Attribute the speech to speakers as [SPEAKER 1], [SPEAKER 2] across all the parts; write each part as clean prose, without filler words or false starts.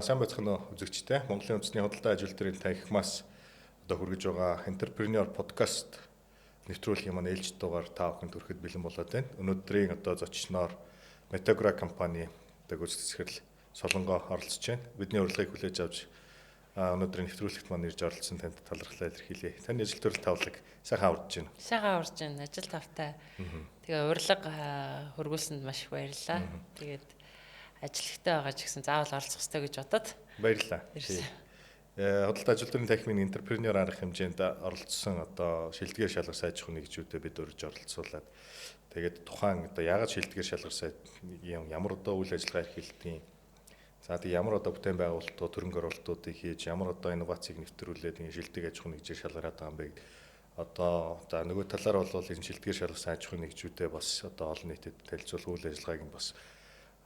[SPEAKER 1] Сайн байцгаана уу үзэгчтэй. Монголын үндэсний худалдаа ажилтнуудын танхимаас одоо хүргэж байгаа Entrepreneur podcast нэвтрүүлгийн маань ээлжид дугаар та бүхэнд хүрэхэд бэлэн болоод байна. Өнөөдрийн одоо зочноор Metagra компани одоо гүйцэтгэгчл Солонгоо оролцож байна. Бидний урилгыг хүлээж авч өнөөдрийн нэвтрүүлэгт маань ирж оролцсон танд талархлаа илэрхийлье. Таны ажил төрөл тавлаг сайхан аварж байна.
[SPEAKER 2] Сайхан аварж байна. Ажил тавтай. Тэгээ урилга хөргүүлсэнд маш их баярлалаа. Тэгээд ажилттай байгаа ч гэсэн заавал оролцох хэрэгтэй гэж бодод.
[SPEAKER 1] Баярлалаа. Худалдаа ажилтнуудын танхимын Entrepreneur арга хэмжээнд оролцсон одоо шилдгээр шалгар сайжрах нэгжүүдэд бид урьж оролцуулаад тэгээд тухайн одоо яагаад шилдгээр шалгар сайд ямар одоо үйл ажиллагаа эрхэлдэг. За тэгээд ямар одоо бүтээн байгуулалтууд төрөнг оруулалтуудыг хийж ямар одоо инновацийг нэвтрүүлээд ингэ шилдэг аж ахуйн нэгжээр шалгараад байгаа юм бэ. Одоо за нөгөө талаар бол энэ шилдгээр шалгар сайжрах нэгжүүдэд бас одоо олон нийтэд танилцуулах үйл ажиллагааг нь бас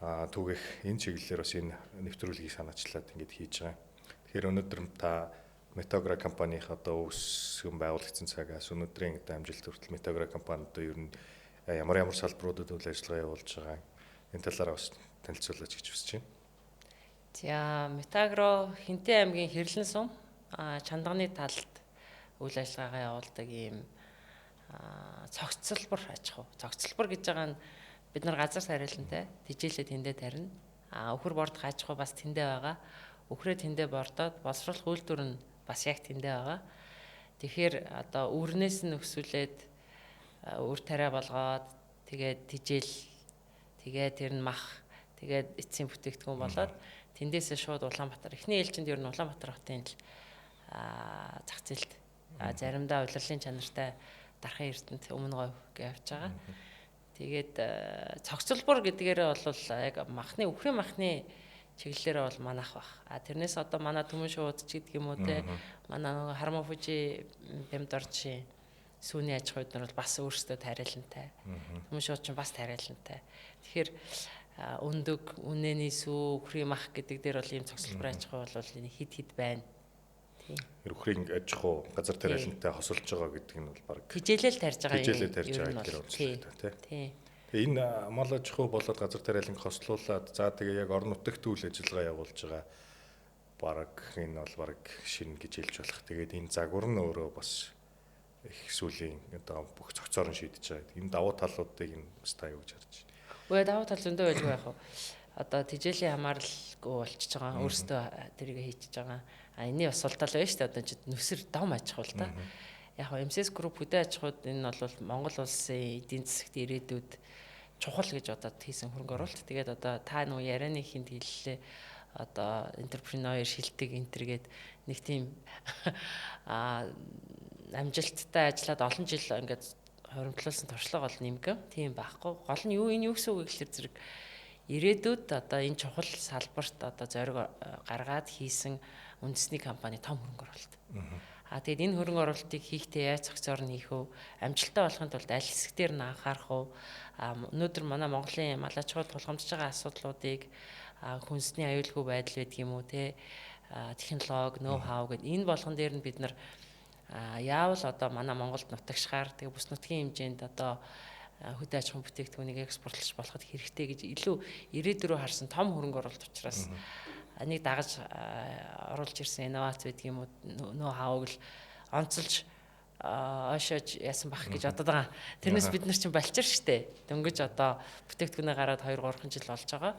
[SPEAKER 1] түүгэх энэ чиглэлээр бас энэ нэвтрүүлгийг санаачлаад ингэж хийж байгаа. Тэгэхээр өнөөдөр та Metagra компанийн одоо үүсгэн байгуулагдсан цагаас өнөөдрийн одоо амжилт хүртэл Metagra компани одоо ер нь ямар салбаруудад үйл ажиллагаа явуулж байгаа энэ талаараа бас танилцуулаач гэж хүсэж байна.
[SPEAKER 2] За Metagra Хинтээ аймгийн Хэрлэн сум чандганы талд үйл ажиллагаагаа явуулдаг ийм цогцлбор аж ахуй. Цогцлбор гэж байгаа нь бид нар газар тариалантай тижээлээ тэндээ тарина. Өхөр бордох аж ахуй бас тэндээ байгаа. Өхрөө тэндээ бордоод боловсруулах үйлдвэр нь бас яг тэндээ байгаа. Тэгэхээр одоо үрнээс нь өсвөлээд үр тариа болгоод тэгээд тижээл тэгээд тэр нь мах тэгээд эцсийн бүтээгдэхүүн болоод тэндээсээ шууд Улаанбаатар эхний ээлжинд ер нь Улаанбаатар хотын л зах зээлд заримдаа удирдлын чанартай дархан эрдэнэт өмнө говь явж байгаа. Тэгээд цогцлбор гэдгээрээ бол яг махны өхрийн махны чиглэлээрээ бол манайх баг. Тэрнээс одоо манай Төмөн шууд ч гэдэг юм уу те манай нөгөө Хармофужи Бямдорчи сүүний аж ахуйд нар бол бас өөрсдөө тариалантай. Төмөн шууд ч бас тариалантай. Тэгэхээр өндөг, үнэний сүү, өхрийн мах гэдэг дээр бол ийм цогцлбор аж ахуй бол хид байна.
[SPEAKER 1] Өхрийн аж ахуй газар тариалантай хосолж байгаа гэдэг нь бол баг
[SPEAKER 2] хижээлэл тарьж байгаа.
[SPEAKER 1] Хижээлэл тарьж байгаа гэдэг үнэтэй тийм. Тэгээ энэ мал аж ахуй болоод газар тариаланг хослуулаад за тэгээ яг орон нутагт үйл ажиллагаа явуулж байгаа баг энэ бол баг шинэ гэж хэлж болох. Тэгээд энэ загвар нь өөрөө бас их сүлийн одоо бүх цогцоор нь шийдэж байгаа. Энэ давуу талуудыг нь бас та юу гэж харж байна?
[SPEAKER 2] Үгүй давуу тал зөндөө байлгүй яах вэ? Одоо тижээлийн хамааралгүй болчихж байгаа. Өөрсдөө тэрийг хийчихэж байгаа. Энэний бас сул тал байна шүү дээ. Одоо нүсэр дом аж ахуй л да. Яг MCS Group хөдөө аж ахуйд энэ бол Монгол улсын эдийн засагт ирээдүйд чухал гэж бодоод хийсэн хөрөнгө оруулалт. Тэгээд одоо та нөгөө ярианы хинт хэллээ. Одоо Entrepreneur шилдэг энтергээд нэг тийм амжилттай ажиллаад олон жил ингээд хоримтлуулсан туршлага бол нэмгэн. Тийм байхгүй. Гол нь юу энэ юу гэсэн үг гэхэлэр зэрэг ирээдүйд одоо энэ чухал салбарт одоо зориг гаргаад хийсэн үндэсний компани том хөрөнгө оруулалт. Тэгээд энэ хөрөнгө оруулалтыг хийхдээ яаж зохицоор нь хийх вэ? Амжилттай болохын тулд аль хэсэг дээр нь анхаарах вэ? Өнөөдөр манай Монголын мал аж ахуйд тулгамдж байгаа асуудлуудыг хүнсний аюулгүй байдал байдаг юм уу те технологи, ноу хау гэдэг энэ болгон дээр нь бид нар яавал одоо манай Монголд нутагшгаар тэгээ бүс нутгийн хэмжээнд одоо хөдөө аж ахуйн бүтээгдэхүүнийг экспортлож болоход хэрэгтэй гэж илүү ирээдүрөө харсан том хөрөнгө оруулалт учраас нэг дагаж оруулж ирсэн инновац байдаг юм уу ноу хауг л онцолж ойшоож яасан бах гэж бодод байгаа. Тэрнээс бид нар чинь балчир штэ. Дөнгөж одоо бүтээгдэхүүнээ гараад 2-3 жил болж байгаа.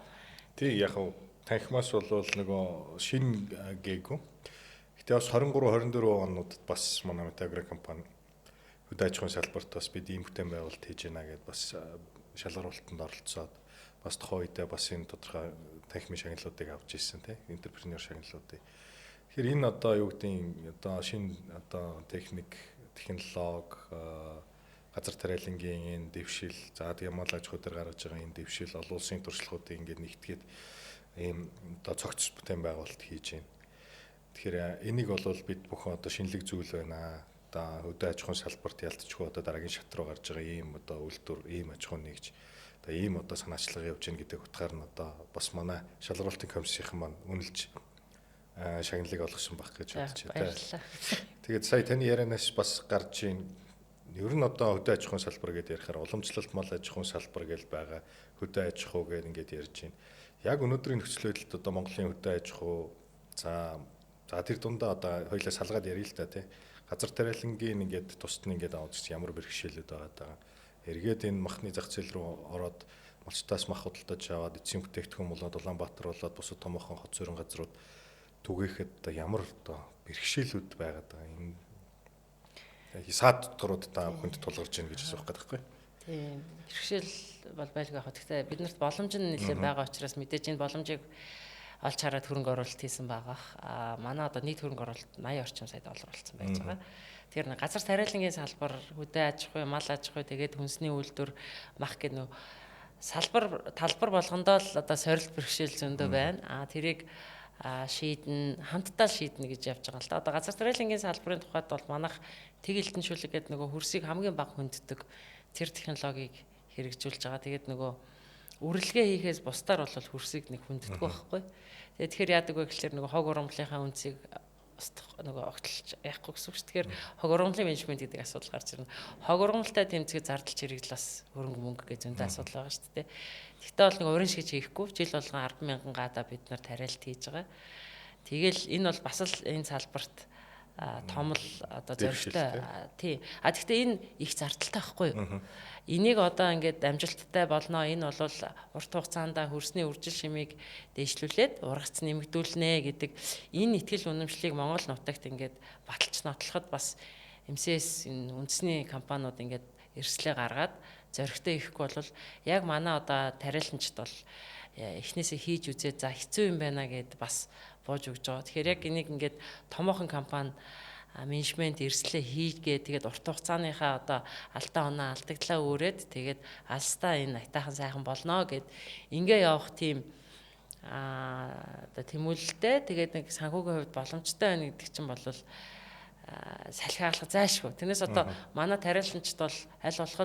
[SPEAKER 1] Тий яг танхимаас бол нөгөө шин гээгүй. Гэтэ бас 23-24 онуудад бас манай Metagra компани хөдөө аж ахуйн салбарт бас бид ийм бүтээн байгуулалт хийж байна гэдээ бас шалгаруулалтанд оролцоод бас тухайн үедээ бас энэ тодорхой танхимын шагналуудыг авч ирсэн тийм Entrepreneur шагналуудыг. Тэгэхээр энэ одоо юу гэдгийг одоо шинэ одоо техник, технологи, газар тариалангийн энэ дэвшил, за тэгээ мал аж ахуй дээр гаргаж байгаа энэ дэвшил олон улсын туршлагуудыг ингээд нэгтгээд ийм одоо цогц бүтээн байгуулалт хийж байна. Тэгэхээр энийг бол бид бүхэн одоо шинэлэг зүйл байна. Одоо хөдөө аж ахуйн салбарт ялцчихгүй одоо дараагийн шат руу гарч байгаа ийм одоо үйлдвэр, ийм аж ахуйн нэгж одоо ийм одоо санаачлага явж гин гэдэг утгаар нь одоо бас манай шалгаруулалтын комиссийн маань үнэлж шагналыг олгосон баг гэж бодож байна. Тэгээд сая таны ярианаас бас гарч ийн ер нь одоо хөдөө аж ахуйн салбар гэдээ ярихаар уламжлалт мал аж ахуйн салбар гэж байгаа хөдөө аж ахуй гэдэг ингээд ярьж байна. Яг өнөөдрийн нөхцөл байдалд одоо Монголын хөдөө аж ахуй за тэр дундаа одоо хоёлаа салгаад ярил л да тий. Газар тариалангийн ингээд тусад нь ингээд аваад чи ямар бэрхшээлүүд байгаа даа. Эргээд энэ махны зах зээл рүү ороод малчтаас мах худалдаж аваад эцсийн бүтээгдэхүүн болоод Улаанбаатар болоод бусад томоохон хот суурин газрууд түгээхэд одоо ямар одоо бэрхшээлүүд байгаад байгаа энэ саад доторууд та хүнд тулгарч ийн гэж асуух гэдэг байхгүй.
[SPEAKER 2] Тийм. Бэрхшээл бол байлгүй яг. Гэхдээ биднэрт боломж нь нэлээд байгаа учраас мэдээж энэ боломжийг олж хараад хөрөнгө оруулалт хийсэн байгаа. Манай одоо нийт хөрөнгө оруулалт 80 орчим сая доллар болсон байж байгаа. Тэгэхээр газар тариалангийн салбар, хөдөө аж ахуй, мал аж ахуй, тэгээд хүнсний үйлдвэр, мах гэх нөө салбар талбар болгондоо л одоо сорилт бэрхшээл зөндөө байна. Тэрийг хамтдаа шийднэ гэж явж байгаа л да. Одоо газар тариалангийн салбарын тухайд бол манайх тэгэлтэншүүлэг гэдэг нөгөө хөрсийг хамгийн бага хүнддэг тэр технологиг хэрэгжүүлж байгаа. Тэгээд нөгөө үрэлгээ хийхээс бусдаар бол хөрсийг нэг хүнддэг байхгүй. Тэгэхээр яадаг вэ гэхээр нөгөө хог урамлынхаа үнцийг нөгөө огтлж яахгүй гэсэн үг шүү. Тэгэхээр хог урамлын менежмент гэдэг асуудал гарч ирнэ. Хог урамлтай тэмцэхэд зардалж хэрэглээс хөрөнгө мөнгө гэж зөндөө асуудал байгаа шүү дээ. Тэгтээ бол нэг урин шигж хийхгүй жил болгон 100000 гадаа бид нар тариалт хийж байгаа. Тэгэл энэ бол бас л энэ салбарт том л одоо зорилттой тий. Гэхдээ энэ их зардалтай байхгүй юу? Энийг одоо ингээд амжилттай болно. Энэ бол урт хугацаанд хөрсний үржил шимийг дээшлүүлээд ургац нэмэгдүүлнэ гэдэг энэ итгэл үнэмшлийг Монгол нутагт ингээд баталж нотлоход бас МСС энэ үндэсний компаниуд ингээд эрсдлээ гаргаад зоригтой ихэхгүй бол яг манай одоо тариаланчд бол эхнээсээ хийж үзээд за хэцүү юм байна гэд бас бууж өгч байгаа. Тэгэхээр яг энийг ингээд томоохон компани менежмент эрслээ хийгээ тэгээд урт хугацааныхаа одоо алдаа оноо алдагдлаа өөрөөд тэгээд алстаа энэ айтаахан сайхан болно гэд ингээ явах тийм одоо тэмүүлэлтэй тэгээд нэг санхүүгийн хувьд боломжтой байна гэдэг чинь бол салхиалах зайшгүй. Тэрнээс одоо манай тариаланчд бол аль болох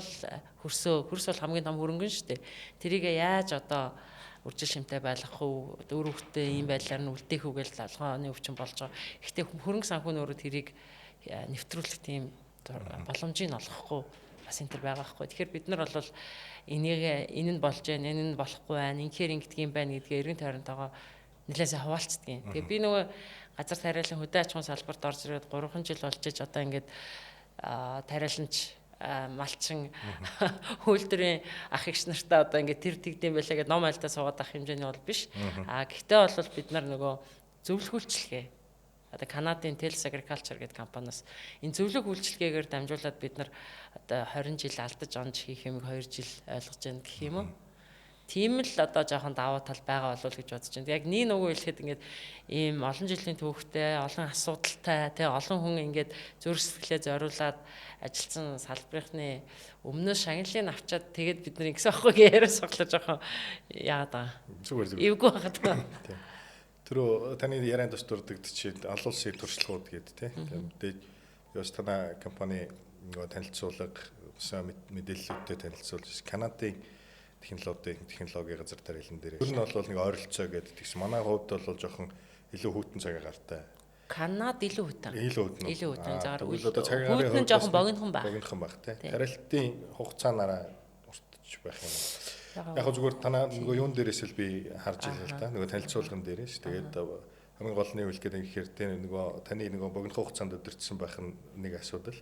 [SPEAKER 2] хөрс бол хамгийн том хөрөнгө шүү дээ. Тэрийг яаж одоо үржил шимтэй байлгах уу, дөр хөвгтэй ийм байдлаар нь үлдээх үү гэж толгойн өвчин болж байгаа. Гэхдээ хөрөнгө санхүүн өөрөө тэрийг нэвтрүүлэх тийм боломжийг олгохгүй бас энэ төр байгаа байхгүй. Тэгэхээр бид нар бол энэ нь болж байна, энэ нь болохгүй байна, инхээр ингэдэг юм байна гэдгээ эргэн тойронтойгоо нэлээсээ хуваалцдаг. Тэгээ би нөгөө газар тариалан хөдөө аж ахуйн салбарт орж ирээд 3 жил болж иж одоо ингээд тариаланч малчин хөлдрийн ах эгч нартаа одоо ингээд тэр тэгдэм байлаа гэдэг ном айлтаа суугаад авах хэмжээний бол биш. Гэхдээ бол бид нар нөгөө зөвлөх үйлчилгээ одоо Канадын Tels Agriculture гэдэг компаниас энэ зөвлөх үйлчилгээгээр дамжуулаад бид нар одоо 20 жил алдаж онж хийх юмыг 2 жил ойлгож байна гэх юм уу. Тийм л одоо жоохон даваа тал байгаа болов гэж бодож байна. Яг нэг нөгөө хэлэхэд ингээд ийм олон жилийн түүхтэй, олон асуудалтай, тэгээ олон хүн ингээд зүрх сэтгэлээ зориулаад ажилласан салбарынхны өмнөөс шагналыг авчаад тэгээд бид нар ингэсэн аахгүй яриас соглоо жоохон яагаад байгаа. Зүгээр. Эвгүй байгаад байгаа.
[SPEAKER 1] Тэр таны ярианд тус дурддагчид олон улсын туршлагууд гэдэг тийм. Тэгээд ёс танай компани нөгөө танилцуулга мэдээллүүдтэй танилцуулж Канадын технологи газар тариалан дээр. Тэр нь бол нэг ойролцоо гэдэг тэгс. Манай хувьд бол жоохон илүү хүйтэн цагаа гартай.
[SPEAKER 2] Канад илүү хүйтэн. Илүү хүйтэн заагаар
[SPEAKER 1] хүйтэн
[SPEAKER 2] нь жоохон богинохон баг.
[SPEAKER 1] Богинохон баг тий. Тариалтын хугацаанаараа уртж байх юм. Яг зүгээр танаа нөгөө юун дээрээс л би харж байгаа л да. Нөгөө танилцуулган дээрээс. Тэгээд хамгийн гол нь юу хэлгээд ихээр тий нөгөө таны нөгөө богинохон хугацаанд өдөртсөн байх нь нэг асуудал.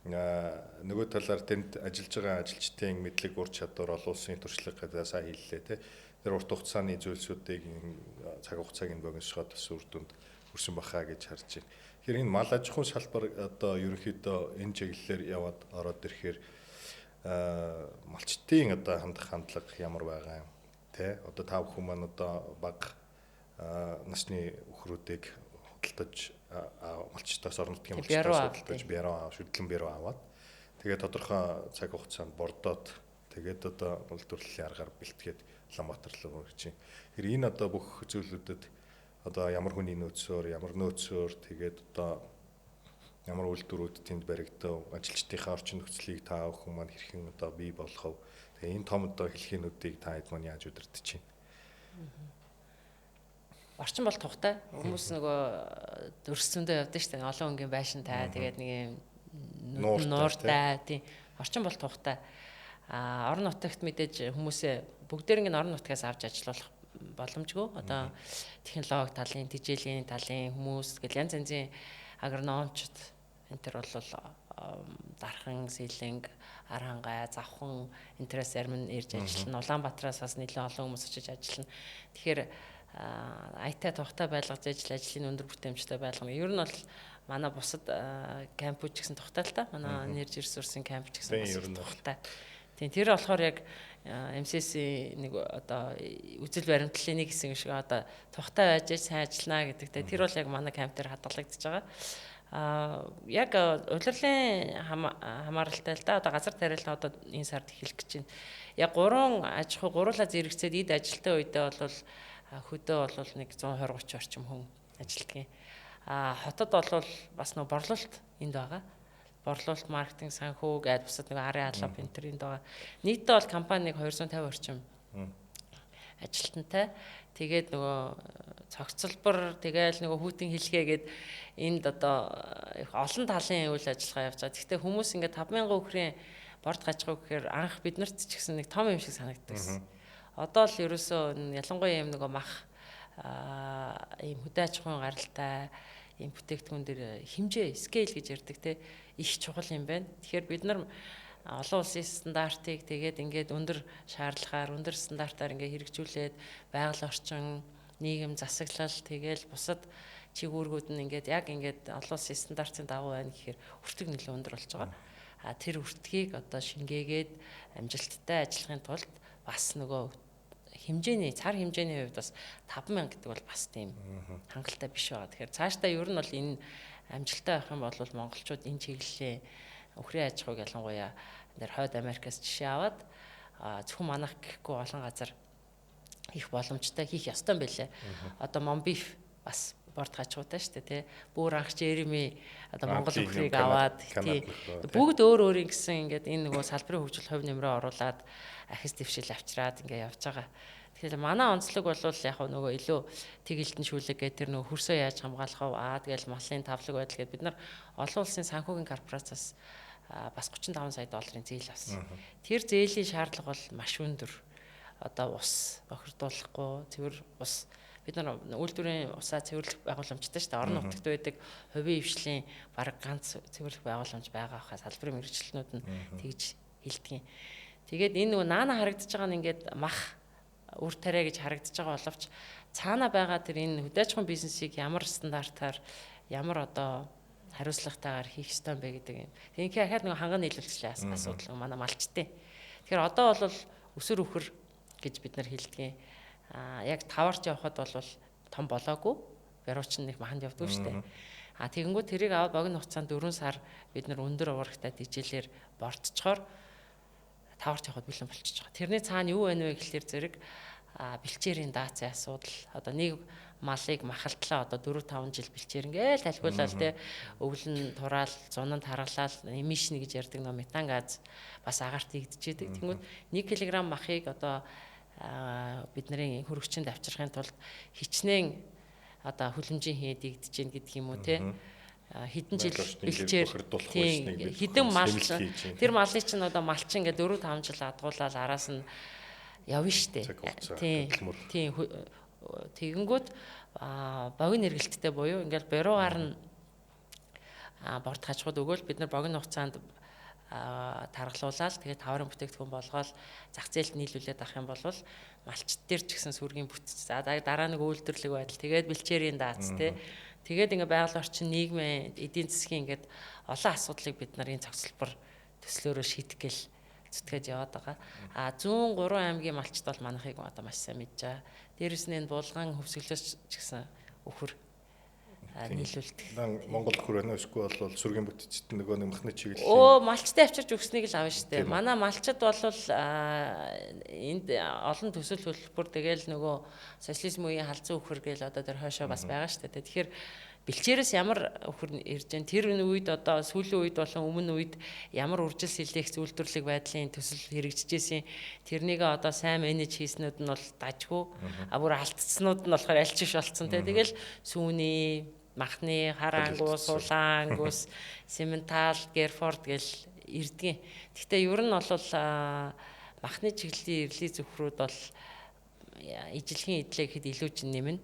[SPEAKER 1] Нөгөө талаар тэнд ажиллаж байгаа ажилчдын мэдлэг ур чадвар олон улсын туршлага гэдэг сайн хэллээ тий. Тэр урт хугацааны зүйлсүүдийг цаг хугацааг нь богиносгоод бас үр дүнд хүрсэн бахаа гэж харж байна. Тэгэхээр энэ мал аж ахуйн салбар одоо ерөнхийдөө энэ чиглэлээр яваад ороод ирэхээр малчтын одоо хандлага ямар байгаа юм тий. Одоо та бүхэн маань одоо бага насны өхрүүдийг худалдаж малчтаас орон нутгийн малчтаас худалдаж шүтлэн бэрөө аваад тэгээд тодорхой цаг хугацаанд бордоод тэгээд одоо үйлдвэрлэлийн аргаар бэлтгээд Улаанбаатар руу ирж байна. Тэгэхээр энэ одоо бүх зүйлүүдэд одоо ямар хүний нөөцөөр ямар нөөцөөр тэгээд одоо ямар үйлдвэрүүд тэнд баригдав, ажилчдынхаа орчин нөхцөлийг та бүхэн маань хэрхэн одоо бий болгов. Тэгээ энэ том одоо хэлхиинүүдийг та хэд маань яаж удирдах чинь.
[SPEAKER 2] Орчин бол тухтай. Хүмүүс нөгөө өрсөндөө явдаг шүү дээ. Олон өнгийн байшинтай, тэгээд нэг юм нууртай тийм. Орчин бол тухтай. Орон нутагт мэдээж хүмүүсээ бүгдээр ингэ орон нутгаас авч ажиллах боломжгүй. Одоо технологи талын, тэжээлийн талын хүмүүс гэл янз янзын агрономчд энэ төр бол дархан, сэлэнг, арангай, завхан интерес зарим нь ирж ажиллана. Улаанбаатараас бас нэлээд олон хүмүүс очиж ажиллана. Тэгэхээр IT тухтай байлгаж ажлын өндөр бүтээмжтэй байлгана. Ер нь бол манай бусад кампус ч гэсэн тухтай л та. Манай энерги ресурсын кампус ч гэсэн тухтай. Тийм тэр болохоор яг MCS нэг одоо үзэл баримтлалын нэг хэсэг шиг одоо тухтай байж сайн ажиллана гэдэгтэй. Тэр бол яг манай камп дээр хадгалагдчихж байгаа. Яг улирлын хамааралтай л да одоо газар тариалан одоо энэ сард эхлэх гэж байна. Яг 3 аж ахуй гурлаа зэрэгцээд эд ажилтны үедээ бол хөдөө бол нэг 120-30 орчим хүн ажилтдаг. Хотод бол бас нэг борлуулалт энд байгаа. Борлуулалт, маркетинг, санхүү гэдэг бусад нэг арын алба энэ төр энд байгаа. Нийтдээ бол компани нэг 250 орчим ажилтнтай. Тэгээд нөгөө цогцлбор тэгээл нөгөө хүүтэн хэлхээгээд энд одоо их олон талын үйл ажиллагаа явж байгаа. Гэхдээ хүмүүс ингээд 5,000 өхрийн борд гажгаа гэхээр анх бид нарт ч гэсэн нэг том юм шиг санагддаг гэсэн. Одоо л ерөөсөө ялангуяа юм нөгөө мах ийм хөдөө аж ахуйн гаралтай ийм бүтээгдэхүүн дээр хэмжээ, scale гэж ярьдаг те их чухал юм байна. Тэгэхээр бид нар олон улсын стандартыг тэгээд ингээд өндөр шаардлагаар, өндөр стандартаар ингээд хэрэгжүүлээд байгаль орчин, нийгэм засаглал тэгээл бусад чигүүргүүд нь ингээд яг ингээд олон улсын стандартын дагуу байна гэхээр өртөг нөлөө өндөр болж байгаа. Тэр өртгийг одоо шингээгээд амжилттай ажиллахын тулд бас нөгөө хэмжээний цар хэмжээний хувьд бас 5,000 гэдэг бол бас тийм хангалттай биш байгаа. Тэгэхээр цаашдаа ер нь бол энэ амжилттай байх юм бол монголчууд энэ чиглэлээ өхрийн аж ахуйг ялангуяа нэр Хойд Америкаас жишээ аваад зөвхөн манайх гэхгүй олон газар хийх боломжтой, хийх ёстой юм байлээ. Одоо Монбиф бас борд гажгуутай шүү дээ тий. Бүр анх Жереми одоо Монгол өхрийг аваад тий. Бүгд өөр өөрийн гэсэн ингээд энэ нөгөө салбарын хөгжил хувь нэмрээ оруулаад ахис дэвшил авчираад ингээд явж байгаа. Тэгэхээр манай онцлог бол яг нөгөө илүү тэгэлтэн шүүлэг гэдэг тэр нөгөө хөрсөө яаж хамгаалах вэ? Тэгэл малын тавлаг байдал гэдэг бид нар олон улсын санхүүгийн корпорациас бас 35 сая долларын зээл авсан. Тэр зээлийн шаардлага бол маш өндөр. Одоо ус бохирдуулахгүй, цэвэр ус бид нар үйлдвэрийн усаа цэвэрлэх байгууламжтай шүү дээ. Орон нутагт байдаг хувийн хвшлийн бараг ганц цэвэрлэх байгууламж байгаа хаа салбарын мэргэжилтнүүд нь тэгж хэлдэг. Тэгээд энэ нөгөө наана харагдаж байгаа нь ингээд мах үр тариа гэж харагдаж байгаа боловч цаана байгаа тэр энэ хөдөө аж ахуйн бизнесийг ямар стандартаар ямар одоо хариуцлагатайгаар хийх ёстой юм бэ гэдэг юм. Тэгэхээр дахиад нөгөө ханган нийлүүлэгчлийн асуудал манай малчтай. Тэгэхээр одоо бол өсөр өхөр гэж бид нар хэлдэг. Яг таварч явхад бол том болоогүй. Барууч нэг маханд явдаг шүү дээ. Тэгэнгүүт тэрийг аваад богино хугацаанд 4 сар бид нар өндөр уурагтай тижээлэр борццохоор таварч явахад бэлэн болчихж байгаа. Тэрний цаана юу байна вэ гэхэлэр зэрэг бэлчээрийн даацын асуудал. Одоо нэг малыг махалтлаа одоо 4-5 жил бэлчээр ингээл талхиулаад те өвлөн тураал, зунанд харгалал, эмишн гэж ярьдаг нөө метан газ бас агаарт игдчихэд. Тэнгүүд 1 кг махыг одоо бидний хөрөгчөнд авчрахын тулд хичнээн одоо хүлэмжийн хэд игдэж гин гэдэг юм уу те хэдэн жил бэлчээр хэдэн мал тэр малыг чинь одоо малчин ингээд 4-5 жил адгуулаад араас нь явна штэ тийм тэгэнгүүт богино эргэлттэй буюу ингээд буруугаар нь борд хажууд өгөөл бид нар богино хугацаанд таргалуулаад тэгээд таврын бүтээгдэхүүн болгоод зах зээлд нийлүүлээд авах юм бол малчт дээр ч гэсэн сүргийн бүтц. За дараа нэг үйлдвэрлэг байдал тэгээд бэлчээрийн даац тий. Тэгээд ингээ байгаль орчин нийгмийн эдийн засгийн ингээд олон асуудлыг бид нар энэ цогцлбор төслөөрөө шийдэх гэл зүтгээд яваад байгаа. 103 аймгийн малчт бол манайхыг одоо маш сайн мэдж байгаа. Дээрэс нь энэ булган хөвсгөлөөс ч гэсэн өхөр нийлүүлдэг.
[SPEAKER 1] Монгол өхөр байна эсвэл бол сүргийн бүтцэд нөгөө нэмхний чиглэл.
[SPEAKER 2] Малчтай авчирч өгснийг л авна штэ. Манай малчд бол энд олон төсөл хөтөлбөр тэгэл нөгөө социализм үеийн халзан өхөр гээл одоо тэр хойшоо бас байгаа штэ. Тэгэхээр бэлчээрээс ямар өхөр ирж байна. Тэр үед одоо сүүлийн үед болон өмнө үед ямар үржил сэлээх үйлдвэрлэг байдлын төсөл хэрэгжижсэн. Тэрнийг одоо сайн менеж хийснүүд нь бол дажгүй. Бүр алдцснууд нь болохоор аль чиш болцсон те. Тэгэл сүүний махны, хар ангуус, улаан ангуус, Симментал, Герфорд гэл ирдгийн. Гэхдээ ер нь бол махны чиглэлийн эрлийн зөвхрүүд бол ижилхэн идлээ гэхэд илүү ч нэмнэ.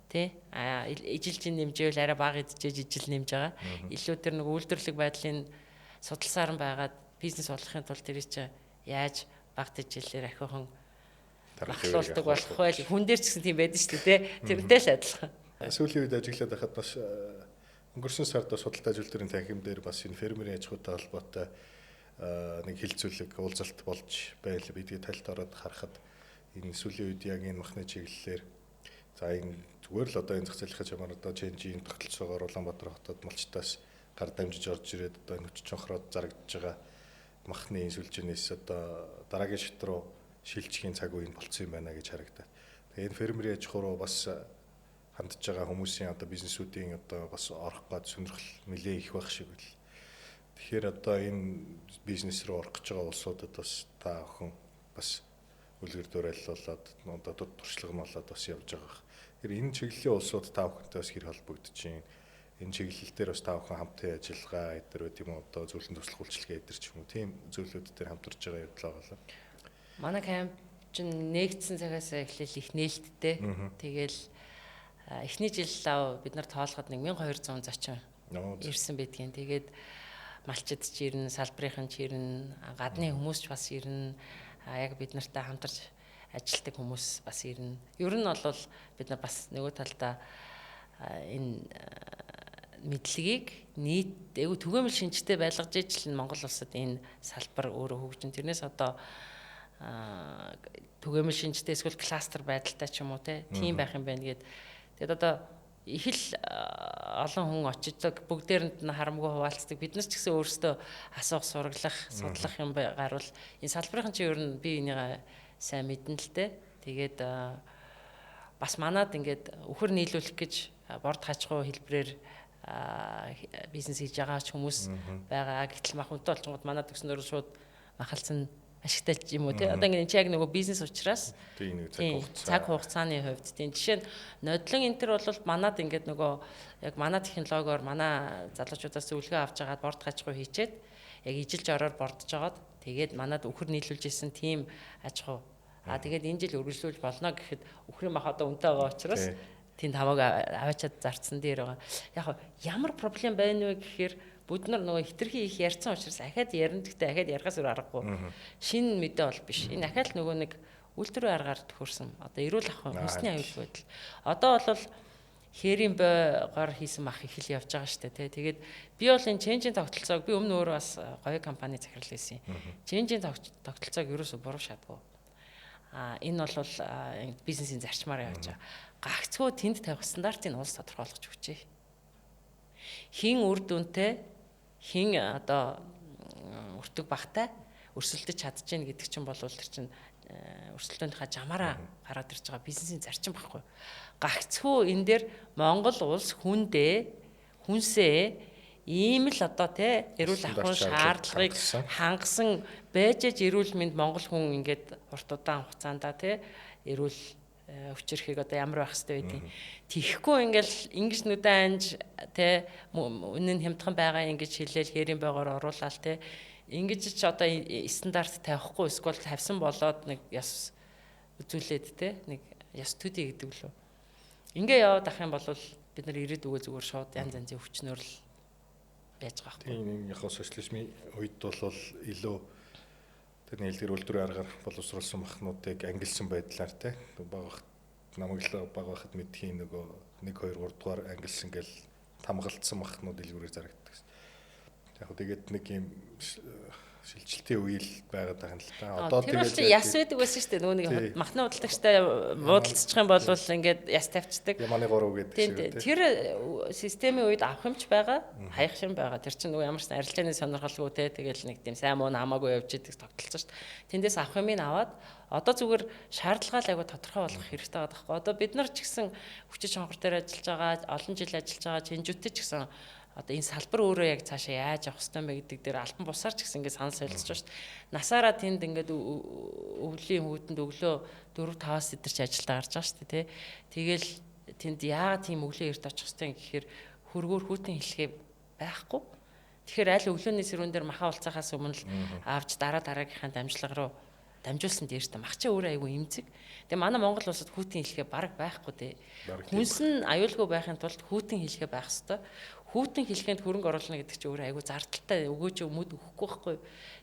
[SPEAKER 2] Тэ ижилжин нэмжээвэл арай бага идчихэж ижил нэмж байгаа. Илүү тэр нэг үйлдвэрлэх байдлын судалсаар нь байгаад бизнес болохын тулд тэр чинь яаж бага ижилээр ахиухан багтуулдаг болох вэ? Хүн дээр ч гэсэн тийм байдаг шүү дээ. Тэрнтэй л адилхан.
[SPEAKER 1] Сүүлийн үед ажиглаад байхад бас өнгөрсөн сард бас худалдаа ажилтны танхим дээр бас энэ фермерийн аж ахуйтай холбоотой нэг хилцүүлэг уулзалт болж байл бидний талд ороод харахад энэ сүүлийн үед яг энэ махны чиглэлээр за энэ зүгээр л одоо энэ зах зээлийнхаа чамаар одоо ченжийн тогтолцоогоор Улаанбаатар хотод малчтаас гар дамжиж орж ирээд одоо энэ чонхроод зарагдж байгаа махны инсүлжинээс одоо дараагийн шат руу шилжихийн цаг үе болцсон юм байна гэж харагдаад. Тэгээ энэ фермерийн аж ахуй руу бас хандж байгаа хүмүүсийн одоо бизнесүүдийн одоо бас орох гад сонирхол нэлээд их байх шиг байл. Тэгэхээр одоо энэ бизнес рүү орох гэж байгаа улсуудад бас та охин бас үлгэр дуурайлуулаад одоо туршлага нь болоод бас явж байгаа. Тэгэхээр энэ чиглэлийн улсууд та охинтой бас хэр холбогдож байна. Энэ чиглэл дээр бас та охин хамтын ажиллагаа эдгээр үү тийм одоо зөвлөлт туслах үйлчилгээ эдгээр ч юм уу тийм зөвлөлүүд дээр хамтарч байгаа явдлаа болоо.
[SPEAKER 2] Манай камп чинь нэгдсэн цагаас эхлээл их нээлттэй. Тэгэл эхний жил лав бид нар тоолоход 1200 зочин ирсэн байдгийн. Тэгээд малчид ч ирнэ, салбарынхан ч ирнэ, гадны хүмүүс ч бас ирнэ. Яг бид нартай хамтарч ажилладаг хүмүүс бас ирнэ. Ер нь бол бид нар бас нөгөө талдаа энэ мэдлэгийг нийт түгээмэл шинжтэй байлгаж ижил Монгол улсад энэ салбар өөрөө хөгжин. Тэрнээс одоо түгээмэл шинжтэй эсвэл кластер байдалтай ч юм уу тийм байх юм байна гэд. Тэгэд одоо их л олон хүн очиж бүгдээрэнд нь харамгүй хуваалцдаг. Бид нар ч гэсэн өөрсдөө асуух, сураглах, судлах юм гарвал энэ салбарын чинь ер нь би энийг сайн мэднэ л дээ. Тэгээд бас манад ингээд өхөр нийлүүлэх гэж борд хачгүй хэлбэрээр бизнес хийж байгаа ч хүмүүс байгаа. Гэтэл махунтай болчихгод манад төгснөр шууд махалцсан ашигтай юм уу тий. Одоо ингэ чи яг нөгөө бизнес учраас
[SPEAKER 1] тийм
[SPEAKER 2] цаг хугацааны хувьд тийм жишээ нь нодлон энэ төр бол манад ингээд нөгөө яг манай технологиор манай залуучуудаас зөвлөгөө авч агаад борд хажихуу хийчээд яг ижилж ороор бордож агаад тэгээд манад өхөр нийлүүлж исэн тийм аж ахуй тэгээд энэ жил үргэлжлүүлж болно гэхэд өхрийн мах одоо үнэтэй байгаа учраас тэнд хамааг аваачаад зарцсан дээр байгаа. Яг ямар проблем байна вэ гэхээр бид нар нөгөө хитрхи их ярьсан учраас ахаад ярина гэхдээ ахаад ярихаас өөр аргагүй. Шинэ мэдээ бол биш. Энэ ахаад нөгөө нэг үйлдвэрийн аргаар төхөрсөн. Одоо эрүүл ахуй хүнсний аюулгүй байдал. Одоо бол хээрийн бойгоор хийсэн мах их л явж байгаа шүү дээ. Тэгээд би бол энэ ченжийн тогтолцоог би өмнө өөрөө бас гоё компани захирал байсан. Ченжийн тогтолцоог ерөөсө буруу шатгүй. Энэ бол бизнесийн зарчмаар явж байгаа. Гагцхүү тэнд тавих стандартыг улс тодорхойлгож өгчээ. Хин үр дүнтэй хин одоо өртөг багтай өрсөлдөж чадчихна гэдэг чинь бол тэр чинь өрсөлдөөндийнхаа жамаараа гараад ирж байгаа бизнесийн зарчим байхгүй. Гагцхүү энэ дээр Монгол улс хүнсээ ийм л одоо эрүүл ахуйн шаардлагыг хангасан байж эрүүл мэнд Монгол хүн ингээд урт удаан хугацаанд эрүүл өвчрхийг одоо ямар байх хэрэгтэй байдгийг тийхгүй ингээл ингэж нүдэн анж үнэн хямдхан байгаа ингэж хэлээл хээрийн байгаар оруулаад ингэж ч одоо стандарт тавихгүй эсвэл тавьсан болоод нэг яс үзүүлээд нэг яс төдий гэдэг лөө ингээ яваад ах юм бол бид нар ирээд өгөө зүгээр шууд янз янзын өвчнөр л байж байгаа хэрэг.
[SPEAKER 1] Тийм яг социализмын үед бол илүү тэр нээлтгэр үйлдвэрийн аргаар боловсруулсан махнуудыг ангилсан байдлаар багах намайг л баг байхад мэдхийн нөгөө 1 2 3 дугаар ангилсан гэл тамгалтсан махнууд илгүүрээр зарагддаг. Яг тэгээд нэг юм шилжилтийн үеил байгаад байгаа юм л та. Одоо
[SPEAKER 2] тэгээд яс байдаг байсан шүү дээ. Нөгөө нэг махны худалдагчтай буудалцчих юм бол ингээд яс тавьчихдаг.
[SPEAKER 1] Яманы 3 гэдэг
[SPEAKER 2] шиг. Тэр системийн үед авах юмч байгаа, хаях юм байгаа. Тэр чинь нөгөө ямар ч арилжааны сонирхолгүй тэгэл нэг тийм сайн муу хамаагүй явж идэг тогтолцоо шүү дээ. Тэндээс авах юмыг аваад одоо зүгээр шаардлага л айгу тодорхой болгох хэрэгтэй байгаа байхгүй. Одоо бид нар ч гэсэн хүчит чонгор дээр ажиллаж байгаа, олон жил ажиллаж байгаа чинжүүтэй ч гэсэн одоо энэ салбар өөрөө яг цаашаа яаж явах ёстой юм бэ гэдэг дээр альбан бусаар ч гэсэн ингээд санал солилцож байна шүү дээ. Насаараа тэнд ингээд өвлийн хүүтэнд өглөө 4-5-аас идэрч ажилдаа гарч байгаа шүү дээ. Тэгэл тэнд яагаад тийм өглөө эрт очих ёстой юм гэхээр хөргөөр хүүтэн хэлхээ байхгүй. Тэгэхээр аль өглөөний сэрүүн дээр махаа уулцахаас өмнө авч дараагийнхаа дамжлага руу дамжуулсан дээртэй мах чи өөрөө айгүй эмзэг. Тэгээ манай Монгол улсад хүүтэн хэлхээ бараг байхгүй дээ. Хүнс нь аюулгүй байхын тулд хүүтэн хэлхээ байх хэвээр. Хүүтэн хэлхэнд хөрөнгө оруулна гэдэг чинь өөрөө айгүй зардалтай өгөөж өмөд өгөхгүй байхгүй.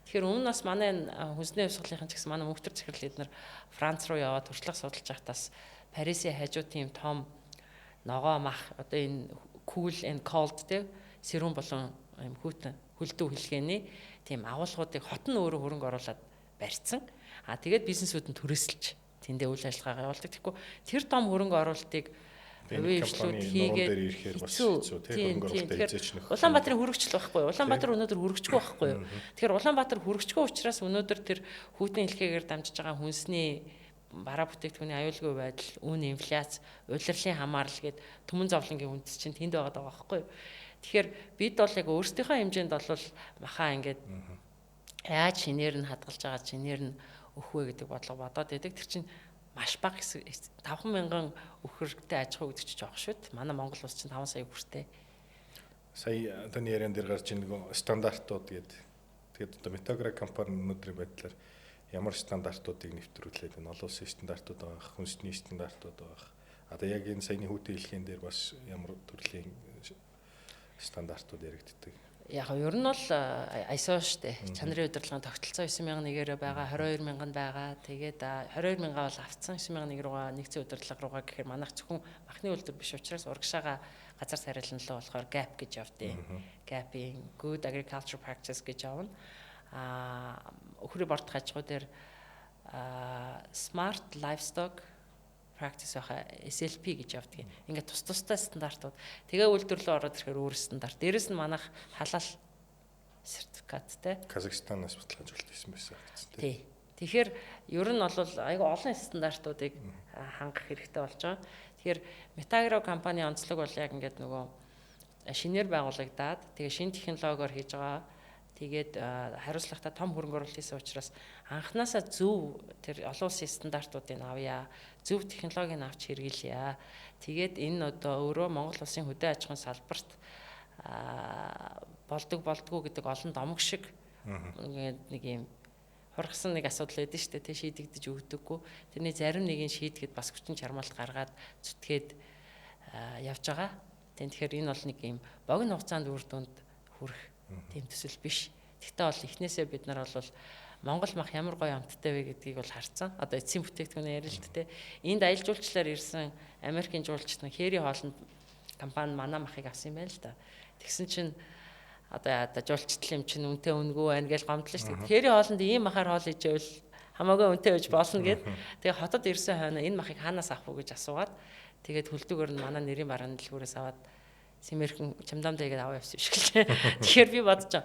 [SPEAKER 2] Тэгэхээр өмнө нас манай хүнсний хувьсгалынхан ч гэсэн манай мөнхтөр захирал эднэр Франц руу яваад туршлага судалж байхдаас Парисын хажуу тийм том ногоо мах одоо энэ cool and cold те сэрүүн болон юм хүүтэн хөлдөө хэлхээний тийм агуулгуудыг хот нь өөрөө хөрөнгө оруулаад барьсан. Тэгээд бизнесүүд нь түрээсэлж тэндээ үйл ажиллагаа явуулдаг. Тэгэхгүй тэр том хөрөнгө оруулалтыг
[SPEAKER 1] компани хийгээд ирэхээр бас хэцүү тийм хөрөнгө оруулалтаа эзэж нөх.
[SPEAKER 2] Улаанбаатарын хөргөчл байхгүй. Улаанбаатар өнөөдөр хөргөчгүй байхгүй юу? Тэгэхээр Улаанбаатар хөргөчгүй учраас өнөөдөр тэр хүүтэн хэлхээгээр дамжиж байгаа хүнсний бараа бүтээгдэхүүний аюулгүй байдал, үн инфляц, улирлын хамаарал гээд төмөн зовлонгийн үндэс чинь тэнд байгаа даа байхгүй юу? Тэгэхээр бид бол яг өөрсдийнхөө хэмжээнд бол махаа ингээд яаж шинээр нь хадгалж байгаа шинээр нь өхвэ гэдэг бодлого бодоод байдаг. Тэр чинь маш бага 5,000 өхөртэй аж ахуй гэдэг чинь жоох шүү дээ. Манай Монгол улс чинь 5 сая өхөртэй.
[SPEAKER 1] Сая таны яриан дээр гарч ийн нэг стандартууд тэгээд одоо Метагра компани өнөөдрийн байдлаар ямар стандартуудыг нэвтрүүлээд байна? Олон улсын стандартууд байгаа, хүнсний стандартууд байгаа. Одоо яг энэ саяны хүүтэн хэлхийн дээр бас ямар төрлийн стандартууд яригддаг?
[SPEAKER 2] Яг ер нь бол ISO штэ. Чанарын удирдлагын тогтолцоо 9001-ээр байгаа, 22,000 байгаа. Тэгээд 22,000-аа бол авцсан 9001 руугаа нэгдсэн удирдлага руугаа гэхээр манайх зөвхөн махны үйлдвэр биш учраас урагшаага газар сарилналаа болохоор GAP гэж явдیں۔ GAP-ийн Good Agriculture Practice гэж явна. Өхрийн бордох аж ахуй дээр Smart Livestock Practice байха SLP гэж явдаг. Ингээд тустай стандартууд. Тэгээ үйлдвэрлэлөө ороод ирэхээр өөр стандарт. Дээрэс нь манайх халаал сертификаттай.
[SPEAKER 1] Казахстанаас баталгаажуулалт хийсэн байсан гэсэн
[SPEAKER 2] тий. Тэгэхээр ер нь бол айгүй олон стандартуудыг хангах хэрэгтэй болж байгаа. Тэгэхээр Metagro компани онцлог бол яг ингээд нөгөө шинээр байгуулагдаад тэгээ шинэ технологиор хийж байгаа. Тэгээд хариуцлагатай том хөрөнгө оруулалт хийсэн учраас анханасаа зөв тэр олон улсын стандартуудыг авъя, зөв технологиг авч хэрэглэе. Тэгээд энэ одоо өөрөө Монгол улсын хөдөө аж ахуйн салбарт болдгоо гэдэг олон домог шиг нэг юм хургасан нэг асуудал байдаг шүү дээ. Тэ шийдэгдэж өгдөггүй. Тэрний зарим нэгийг шийдэхэд бас хүчин чармаалт гаргаад зүтгээд явж байгаа. Тэгэхээр энэ бол нэг юм богино хугацаанд үр дүнд хүрэх тийм төсөл биш. Гэхдээ бол эхнээсээ бид нар бол Монгол мах ямар гоё амттай вэ гэдгийг бол харцсан. Одоо эцсийн бүтээгдэхүүнээ ярил л дээ. Энд аялал жуулчлалаар ирсэн Америкийн жуулчид нь Хери хоолнд компани манай махыг авсан юм байна л да. Тэгсэн чинь одоо жуулчдал юм чинь үнэтэй үнгүй байна гэж гомдлоо шүү дээ. Хери хоолнд ийм махаар хоол ижэвэл хамаагүй үнэтэй байж болно гэд. Тэгээ хотод ирсэн хойно энэ махыг хаанаас авах вэ гэж асуугаад тэгээд хөлдөгөр нь манай нэрийн барааны дэлгүүрээс аваад Симэрхэн чамдамдаа игээд аваа явсан шиг лээ. Тэгэхээр би бодож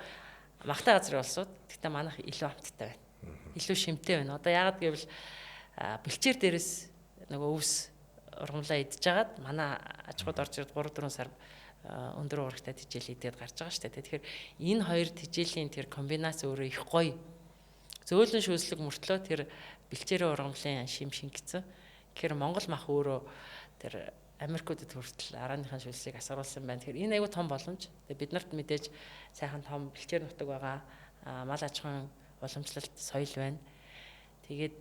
[SPEAKER 2] махтай газрын улсууд гэхдээ манайх илүү амттай байна. Илүү шимтэй байна. Одоо яагаад гэвэл бэлчээр дээрээс нөгөө өвс ургамлаа идж жагаад манай аж ахуйд орж ирээд 3-4 сар өндөр уурагтай тижэл идээд гарч байгаа шүү дээ. Тэгэхээр энэ хоёр тижээлийн тэр комбинац өөрөө их гоё. Зөөлөн шүүслэг мөртлөө тэр бэлчээрийн ургамлын шим шингэцэн. Тэгэхээр Монгол мах өөрөө тэр Америкуудад хүртэл арааныхаа шүлсийг асгаруулсан байна. Тэгэхээр энэ аюу том боломж. Тэгээ бид нарт мэдээж сайхан том бэлчээр нутаг байгаа. Мал аж ахуйн уламжлалт соёл байна. Тэгээд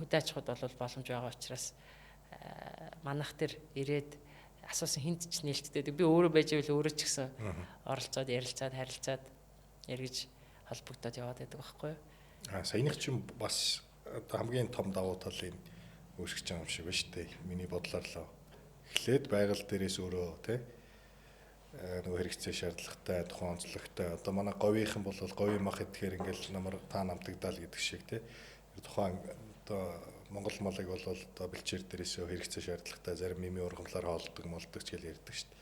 [SPEAKER 2] хөдөө аж ахуйд бол боломж байгаа учраас манайх төр ирээд асуусан хүнд ч нээлттэй. Би өөрөө байж ивэл өөрөө ч гэсэн оролцоод ярилцаад харилцаад эргэж холбогдоод яваад байдаг байхгүй юу?
[SPEAKER 1] Саяных чинь бас хамгийн том давуу талын үүсгэж байгаа юм шиг байна шүү дээ. Миний бодлоор л эхлээд байгаль дээрээс өөрөө тий нөгөө хэрэгцээ шаардлагатай тухайн онцлогтой одоо манай говийнхан бол говийн мах идэхээр ингээл намар та намтагдаал гэдэг шиг тий тухайн одоо Монгол малыг бол одоо бэлчээр дээрээс хэрэгцээ шаардлагатай зарим мими ургамлаар хоолдог молдог ч гэж ярьдаг шүү дээ.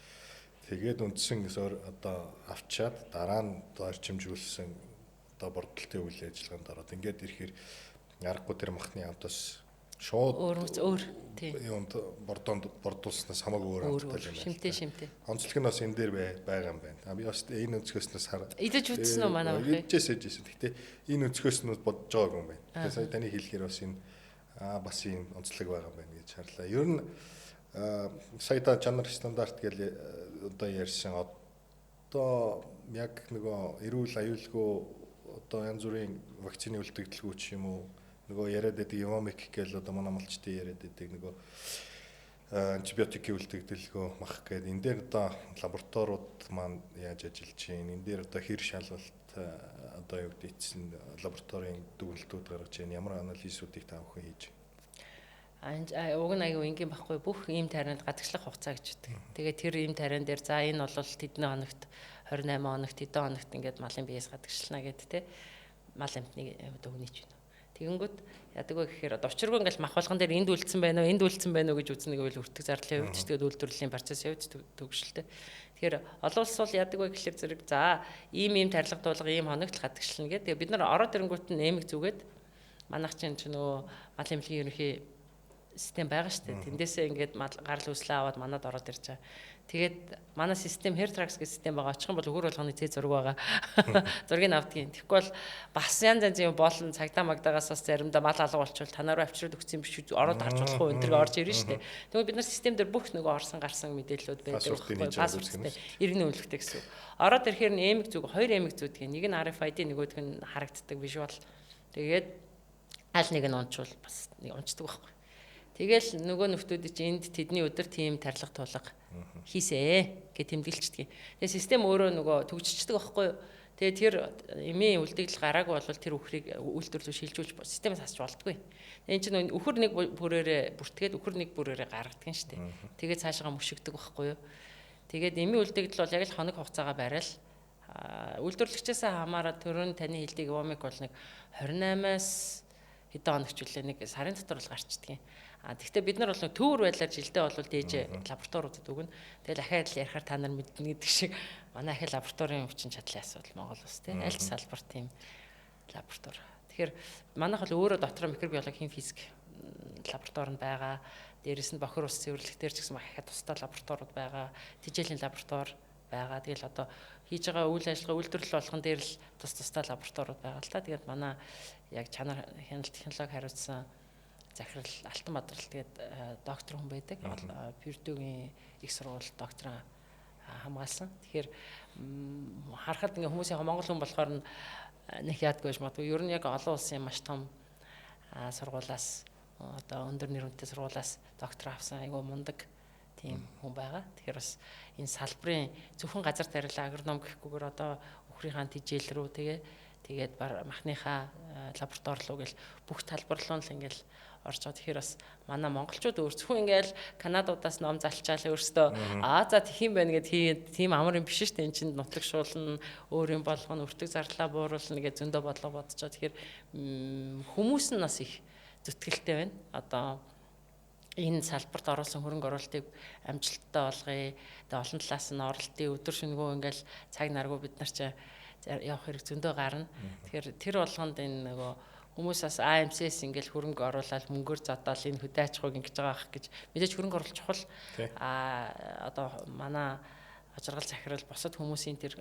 [SPEAKER 1] Тэгээд үндсэн одоо авчаад дараа нь одоо орчимжуулсан одоо бордолтын үйл ажиллагаанд ороод ингээд ирэхээр аргагүй тэр махны амтас шууд
[SPEAKER 2] өөр тийм
[SPEAKER 1] юунд бордуулснаас хамаагүй өөр амттай юм байна.
[SPEAKER 2] Шимтэй.
[SPEAKER 1] Онцлог нь бас энэ дээр байгаа юм байна. Би бас энэ өнцгөөснөөс
[SPEAKER 2] идэж үтсэн үү манай охин?
[SPEAKER 1] Идчихсэн. Гэхдээ энэ өнцгөөснөөс бодож байгаагүй юм байна. Тэгэхээр сая таны хэлэхээр бас энэ бас ийм онцлог байгаа юм байна гэж харлаа. Ер нь сая та чанар стандарт гэж одоо ярьсан одоо яг нөгөө эрүүл аюулгүй одоо янз бүрийн вакцины үлдэгдэлгүй ч юм уу нөгөө яриад байдаг Evomic гэж одоо манай малчдын яриад байдаг нөгөө антибиотикийн үлдэгдэлгөө мах гэдэг. Энэ дээр одоо лабораториуд маань яаж ажиллаж байна? Энэ дээр одоо хэр шалгалт одоо юу гэдэг эцсийн лабораторийн дүгнэлтүүд гаргаж байна? Ямар анализуудыг та бүхэн хийж байна?
[SPEAKER 2] Уг нь аягүй энгийн байхгүй бүх ийм тарианд гадагшлах хугацаа гэж үүдэг. Тэгээд тэр ийм тариан дээр за энэ бол тэдний хоногт 28 хоногт хэдэн хоногт ингээд малын биеэс гадагшлана гэдэг те мал амтны одоо хүнийч байна. Тэгэнгүүт яадаг вэ гэхээр одоо учиргүй ингээл мах болгон дээр энд үлдсэн байна уу гэж үзнэ гэвэл өртөг зардлын хувьд ч тэгээд үйлдвэрлэлийн процессын хувьд төгсөлтэй. Тэгэхээр олон улс бол яадаг вэ гэхээр зэрэг за ийм тарилга туулга ийм хоногт гадагшлана гэдэг. Тэгээд бид нар ороод ирэнгүүт нь эмэг зүгээд манайх чинь нөгөө малын эмнэлгийн ерөнхий систем байгаа шүү дээ. Тэндээсээ ингээд гарал үүслээ аваад манад ороод ирж байгаа. Тэгээд манай систем Hertrax гэх систем байгаа. Очих юм бол өхөр болгоны цээ зураг байгаа. Зургийг авдгийн. Тэгэхгүй бол бас янз янзын болон цагдаа магдаагаас бас заримдаа мал алга болчихвол танаар авчирд өгсөн юм биш үү? Ороод гарч болохгүй энэ төр орж ирнэ шүү дээ. Тэгвэл бид нар систем дээр бүх нөгөө орсон гарсан мэдээллүүд байдаг. Паспорттай иргэний үнэлэхтэй гэсэн. Ороод ирэхээр нь эмэг зүг, хоёр эмэг зүг гэх нэг нь RFID нөгөөх нь харагддаг visual. Тэгээд аль нэг нь унчвал бас нэг унцдаг байхгүй. Тэгэл нөгөө нөхдүүд чинь энд тэдний өдөр тийм тарилга тулга хийсэ гэж тэмдэглэждэг. Тэгээ систем өөрөө нөгөө төгжчихдэг байхгүй юу? Тэгээ тэр эмийн үлдэгдэл гараагүй бол тэр үхрийг үйлдвэрлэл шилжүүлж системээс хасч болтгүй. Энэ чинь үхэр нэг бүрээрээ бүртгээд үхэр нэг бүрээрээ гаргадаг нь шүү дээ. Тэгээ цаашаа мөшигдөг байхгүй юу? Тэгээд эмийн үлдэгдэл бол яг л хоног хугацаагаа барайл үйлдвэрлэгчээс хамаарат төрөнд таны хэлдэг Evomic бол нэг 28-аас хэдэн хоногч үлээ нэг сарын дотор л гарчдаг юм. Тэгэхдээ бид нар бол төвөр байдлаар жилдээ бол дээж лабораториудад өгнө. Тэгэл ахаад л ярихаар та нар мэднэ гэдэг шиг манай ахаа лабораторийн хүчин чадлын асуудал Монгол улс тийм аль ч салбар тийм лаборатори. Тэгэхээр манайх бол өөрөө дотроо микробиологийн физик лаборатори нь байгаа. Дээрээс нь бохир ус цэвэрлэх дээр ч гэсэн ахаа тусдаа лабораториуд байгаа. Тэжээлийн лаборатори байгаа. Тэгэл одоо хийж байгаа үйл ажиллагаа үйлдвэрлэл болгон дээр л тусдаа лабораториуд байгаа л та. Тэгээд манай яг чанар хяналт технологи хариуцсан захирал Алтан Бадрал тэгээд доктор хүн байдаг. Пүрдүүгийн их сургууль доктор хамгаалсан. Тэгэхээр харахад ингээ хүмүүсийн Монгол хүн болохоор нэг яадгүй юм байна. Ер нь яг олон улсын маш том сургуулаас одоо өндөр нэрвэнтэй сургуулаас доктор авсан айгүй мундаг тийм хүн байгаа. Тэгэхээр бас энэ салбарын зөвхөн газар тариалан агроном гэхгүйгээр одоо үхрийн тижээл рүү тэгээд махныхаа лаборатори руу гэл бүх талбар руу л ингээл орж байгаа. Тэгэхээр бас манай монголчууд өөр зөвхөн ингээл Канадуудаас ном залчаал өөрсдөө за тхим байна гэд тийм амар юм биш шүү дээ. Энд чинь нутагшуулна, өөр юм болгоно, өртөг зарлаа бууруулна гэж зөндөө бодлого бодож байгаа. Тэгэхээр хүмүүс нь бас их зүтгэлтэй байна. Одоо энэ салбарт оруулсан хөрөнгө оруулалтыг амжилттай болгоё. Тэгээ олон талаас нь оролтын өдөр шөнөгөө ингээл цаг наргүй бид нар ч явах хэрэг зөндөө гарна. Тэгэхээр тэр болгонд энэ нөгөө хүмүүсээс AMC-с ингээл хөрөнгө оруулаад мөнгөөр зодоол энэ хөдөө аж ахуйг ингэж байгаа ах гэж мэдээж хөрөнгө оруулалт чухал. Одоо манай ажиргал захирал босод хүмүүсийн тэр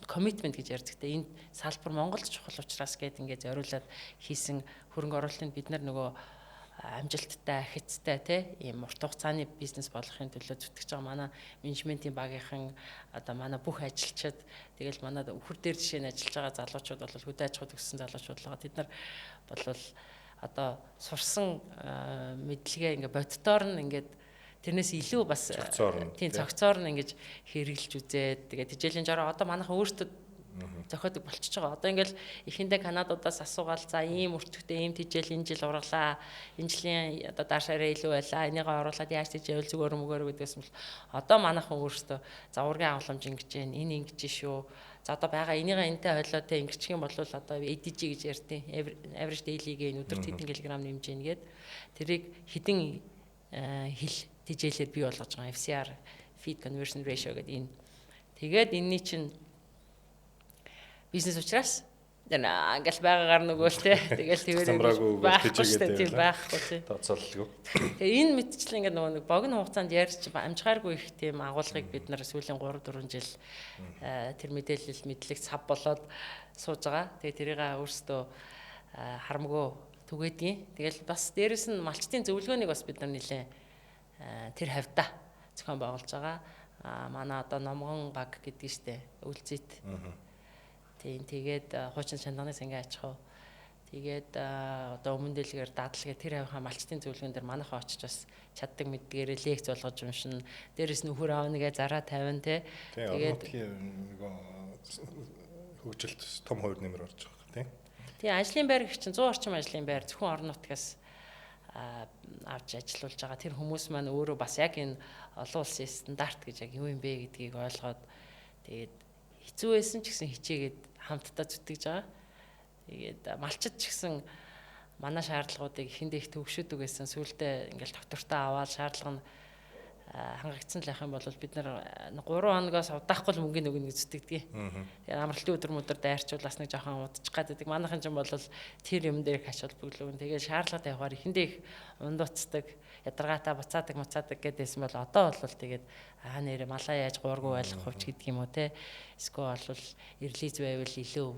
[SPEAKER 2] commitment гэж ярьдаг. Энэ салбар Монголд чухал учраас гээд ингээд зориулаад хийсэн хөрөнгө оруулалтыг бид нар нөгөө амжилттай, хэцтэй ийм урт хугацааны бизнес болохын төлөө зүтгэж байгаа манай менежментийн багийнхан одоо манай бүх ажилчид тэгэл манай үхэр дээр жишээ нь ажиллаж байгаа залуучууд бол хөдөө аж ахуй төгссөн залуучууд л байгаа. Тэд нар бол одоо сурсан мэдлэгээ ингээ боддоор нь ингээд тэрнээс илүү бас тийм цогцоор нь ингэж хэрэгжилж үзээд тэгээд хичээлийн жороо одоо манайхан өөртөө зохиодог болчихж байгаа. Одоо ингээл эхэндээ Канадуудаас асуугаал за ийм өртөгтэй ийм тижэл энэ жил ургалаа. Энэ жилийн одоо даашаараа илүү байлаа. Энийгээ оруулаад яаж тижээл зүгээр мөгөр гэдгээс бол одоо манайхан өөртөө за ургийн авламж ингэж гэн энэ ингэж шүү. За одоо байгаа энийгээ энтэй хойлоо те ингэчих юм бол одоо EDG гэж ярьдیں۔ Average daily gain өдөрт хэдэн килограмм нэмж гин гээд тэрийг хэдэн хил тижээлээр бий болгож байгаа. FCR feed conversion ratio гэдэг энэ. Тэгээд энэний чинь бизнес учраас ингээл байгаагаар нөгөөлтэй тэгэл байхгүй шүү дээ тийм байхгүй тийм
[SPEAKER 1] тооцоололгүй.
[SPEAKER 2] Тэгээ энэ мэдчлэн ингээд нөгөө нэг богино хугацаанд ярьж амжихааргүй их тийм агуулгыг бид нар сүүлийн 3-4 жил тэр мэдээлэл мэдлэг цав болоод сууж байгаа. Тэгээ тэрийг өөрсдөө харамгүй түгээдгийн. Тэгэл бас дээрэс нь малчтын зөвлөгөөнийг бас бид нар нэлээ тэр хавьда зохион байгуулж байгаа. Манай одоо номгон баг гэдэг штэ үлзийт. Тийм тэгээд хуучин чандганы сангийн аж ахуй Тэгээд одоо өмнө дэлгээр дадлага тэр хавийнхаа малчтын зөвлөгөөн дээр манайхаа очиж бас чаддаг мэддгээрээ лекц болгож уншина. Дээрээс нөхөр аав нэгэ зараа тавина те.
[SPEAKER 1] Тэгээд нөгөө хөгжилт том хувь нэмэр орж байгаа тийм.
[SPEAKER 2] Тэгээ ажлын байр гэх чинь 100 орчим ажлын байр зөвхөн орон нутгаас авч ажилуулж байгаа. Тэр хүмүүс маань өөрөө бас яг энэ олон улсын стандарт гэж яг юу юм бэ гэдгийг ойлгоод тэгээд хэцүү байсан ч гэсэн хичээгээд хамтдаа зүтгэж байгаа. Тэгээд малчид ч гэсэн манай шаардлагуудыг эхэндээ их төвшөдөг байсан. Сүүлдээ ингээл доктортаа аваад шаардлага нь хангагдсан л байх юм бол бид нар 3 хоногоос удаахгүй л мөнгөний өгнө гэж зүтгэдэг. Тэгээд амралтын өдөр мөдөр дайрчуулаас нэг жоохон удчих гаддаг. Манайхан ч юм бол тэр юм дээр их ачаал бүглүүн. Тэгээд шаардлагатай явахаар эхэндээ их ундууцдаг, ядаргаатай буцаадаг гэдээсэн бол одоо бол тэгээд нэрэ малаа яаж гуургүй байлгах хувьч гэдэг юм уу те. Эсвэл бол ирлиз байвал илүү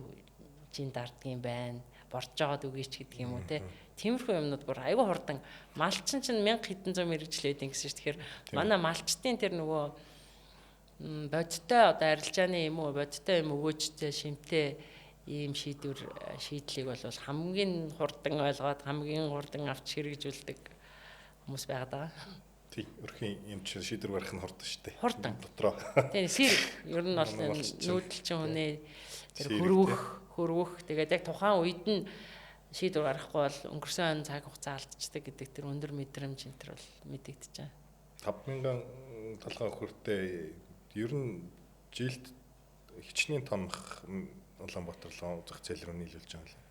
[SPEAKER 2] жин дардгийн байна. Борж жоод үгийч гэдэг юм уу те. Тиймэрхүү юмнууд бүр айгүй хурдан малчин чинь 1000 хэдэн зуун мэрэгчлээд ингэсэн шүү. Тэгэхээр манай малчтын тэр нөгөө бодтой одоо арилжааны юм уу бодтой юм өгөөжтэй шимтэй ийм шийдлийг бол хамгийн хурдан ойлгоод хамгийн хурдан авч хэрэгжүүлдэг хүмүүс байгаад байгаа.
[SPEAKER 1] Тийм өрхийн юм чи шийдвэр гарах нь хурдан шүү дээ.
[SPEAKER 2] Хурдан
[SPEAKER 1] Дотроо.
[SPEAKER 2] Тийм сэр ер нь бол нүүдэлчин хүний тэр хөрвөх тэгээд яг тухайн үед нь шийдвэр гаргахгүй бол өнгөрсөн цаг хугацаа алдчихдаг гэдэг тэр өндөр мэдрэмж энэ төр бол мэдэгдэж байна.
[SPEAKER 1] 5000 толгой өхөртэй ер нь жилд хичнээн тонох Улаанбаатар зах зээл рүү нийлүүлж байгаа юм.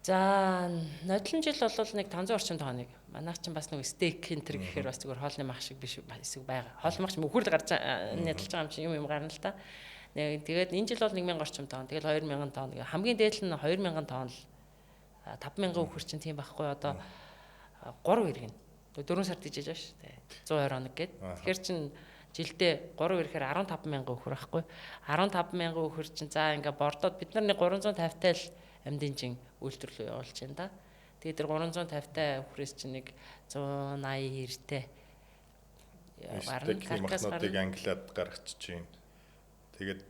[SPEAKER 2] За нодлон жил бол нэг 500 орчим тоног. Манайх ч бас нэг стейк энтер гэхээр бас зүгээр хоолны мах шиг биш эсвэл байгаа. Хоолны мах ч мөхөр л гарч нэдэлж байгаа юм чи юм гарна л та. Тэгээд энэ жил бол 1000 орчим тонн. Тэгэл 2000 тонн. Хамгийн дээд нь 2000 тонн л 5000 өхөр чинь тийм байхгүй одоо 3 иргэн. 4 сард ижиж байгаа шүү дээ. 120 хоног гээд. Тэгэхээр чин жилдээ 3 ирэхээр 15000 өхөр байхгүй. 15000 өхөр чин за ингээ бордоод бид нар нэг 350-тай л амьдын чин үйлдвэрлэл явуулж байна да. Тэгээд тэр 350-тай өхрөөс чин нэг 180-90-тэй
[SPEAKER 1] махнуудыг англиад гаргачих чинь. Тэгээд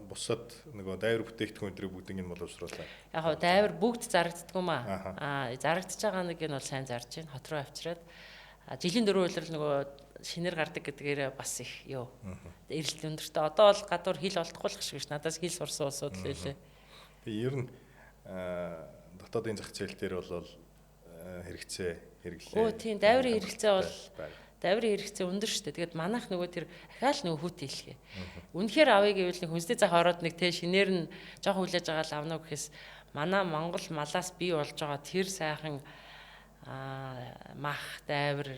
[SPEAKER 1] бусад нөгөө дайвар бүтээгдэхүүн өдрийг бүгдийг нь боловсруулаа. Яг
[SPEAKER 2] хоо дайвар бүгд зарагддаггүй маа. Зарагдаж байгаа нэг нь бол сайн зарж байна. Хот руу авчираад жилийн 4 үйлрэл нөгөө шинээр гардаг гэдгээр бас их юу. Эрэлт өндөртэй. Одоо бол гадуур хил олдохгүй л шиг ш. Надаас хил сурсан улсууд л байлээ.
[SPEAKER 1] Тэгээ ер нь дотоодын зах зээл дээр бол хэрэгцээ хэрэглээ.
[SPEAKER 2] Өө тийм дайврын хэрэгцээ бол дайврын хэрэгцээ өндөр шүү дээ. Тэгээд манайх нөгөө тэр ахаал нөгөө хүүтэй хэлгээ. Үнэхээр авъя гэвэл нэг хүнсний зах ороод нэг те шинээр нь жоохон хүлээж байгаа л авна гэхээс манай Монгол малаас бий болж байгаа тэр сайхан мах дайвар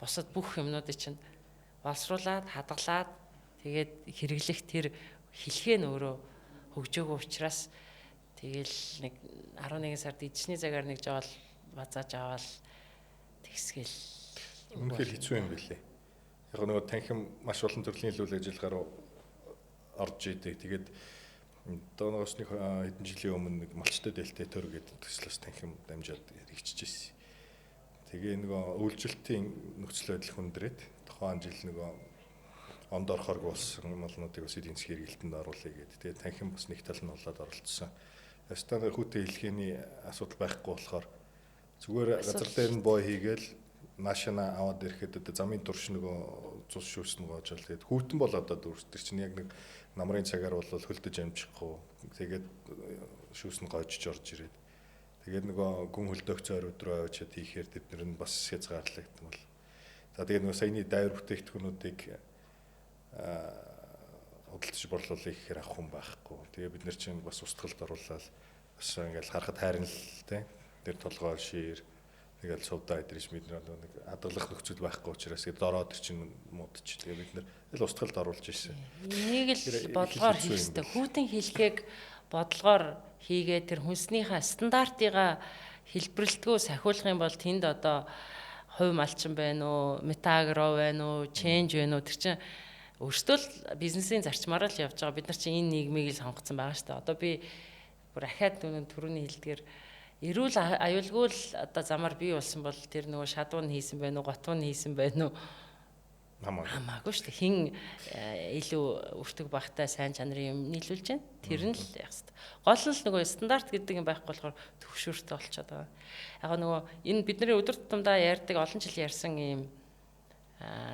[SPEAKER 2] бусад бүх юмнуудыг чинь боловсруулад хадгалаад тэгээд хэрэглэх тэр хэлхээ нь өөрөө хөгжөөгөө учраас тэгэл нэг 11 сард эзний цагаар нэг жаал базааж аваад тэгсгээл
[SPEAKER 1] үнэхээр хэцүү юм билээ. Яг нөгөө танхим маш олон төрлийн үйл ажиллагаар орж идэг. Тэгээд доогоос нэг хэдэн жилийн өмнө нэг малчтай дэлтэй төр гэдэг төслөөс танхим дамжаад хэрэгжиж ирсэн. Тэгээ нөгөө үйлчлэлтийн нөхцөл байдал хүндрээд тухайн жил нөгөө онд орохоргүй болсон малнуудыг бас эдийн засгийн хэрэгэлтэнд оруулъя гэдэг. Тэгээ танхим бас нэг тал нь болоод оролцсон. Ястаа хүүтэй хэлхээний асуудал байхгүй болохоор зүгээр газар дээр нь бой хийгээл машина аваад ирэхэд одоо замын турш нөгөө цус шүүс нөгөө жил тэгээд хүүтэн болоод дүүрсдэг чинь яг нэг намрын цагаар бол хөлдөж амжихгүй тэгээд шүүс нь гойжж орж ирээд тэгээд нөгөө гүн хөлдөөгцөөр өдрөө авчиад хийхээр тэднэр нь бас хязгаарлагдсан бол за тэгээд нөгөө саяны дайвар бүтээгдэхүүнүүдийг худалдаж борлуулах гэхээр авах хүн байхгүй тэгээд бид нар чинь бас устгалд оруулаад бас ингээл харахад хайрна л тий тэр толгой шир тэгэл сувдаа идрэж бид нэг хадгалах нөхцөл байхгүй учраас дороод чинь муудч. Тэгээ бид нэр л устгалд оруулж ирсэн.
[SPEAKER 2] Энийг л бодлогоор хийх хэрэгтэй. Хүүтэн хэлхийг бодлогоор хийгээд тэр хүнснийхаа стандартыгаа хэлбэрлэлтгөө сахиулах юм бол тэнд одоо хувь малчин байна уу, метагро байна уу, ченж байна уу тэр чинь өөртөө л бизнесийн зарчмаараа л явж байгаа. Бид нар чинь энэ нийгмийг л сонгоцсон байгаа шүү дээ. Одоо би бүр ахаад түрүүний хэлдгээр эрүүл аюулгүй л одоо замаар бий болсон бол тэр нөгөө шадуу нь хийсэн байх уу, готуу нь хийсэн байх уу Хамаагүй шүү дээ. Хин илүү өртөг багтай сайн чанарын юм нийлүүлж байна. Тэр нь л яах вэ? Гол нь нөгөө стандарт гэдэг юм байхгүй болохоор төвшөөртэй болчиход байгаа. Яг нөгөө энэ бидний өдөр тутамдаа ярьдаг олон жил ярьсан юм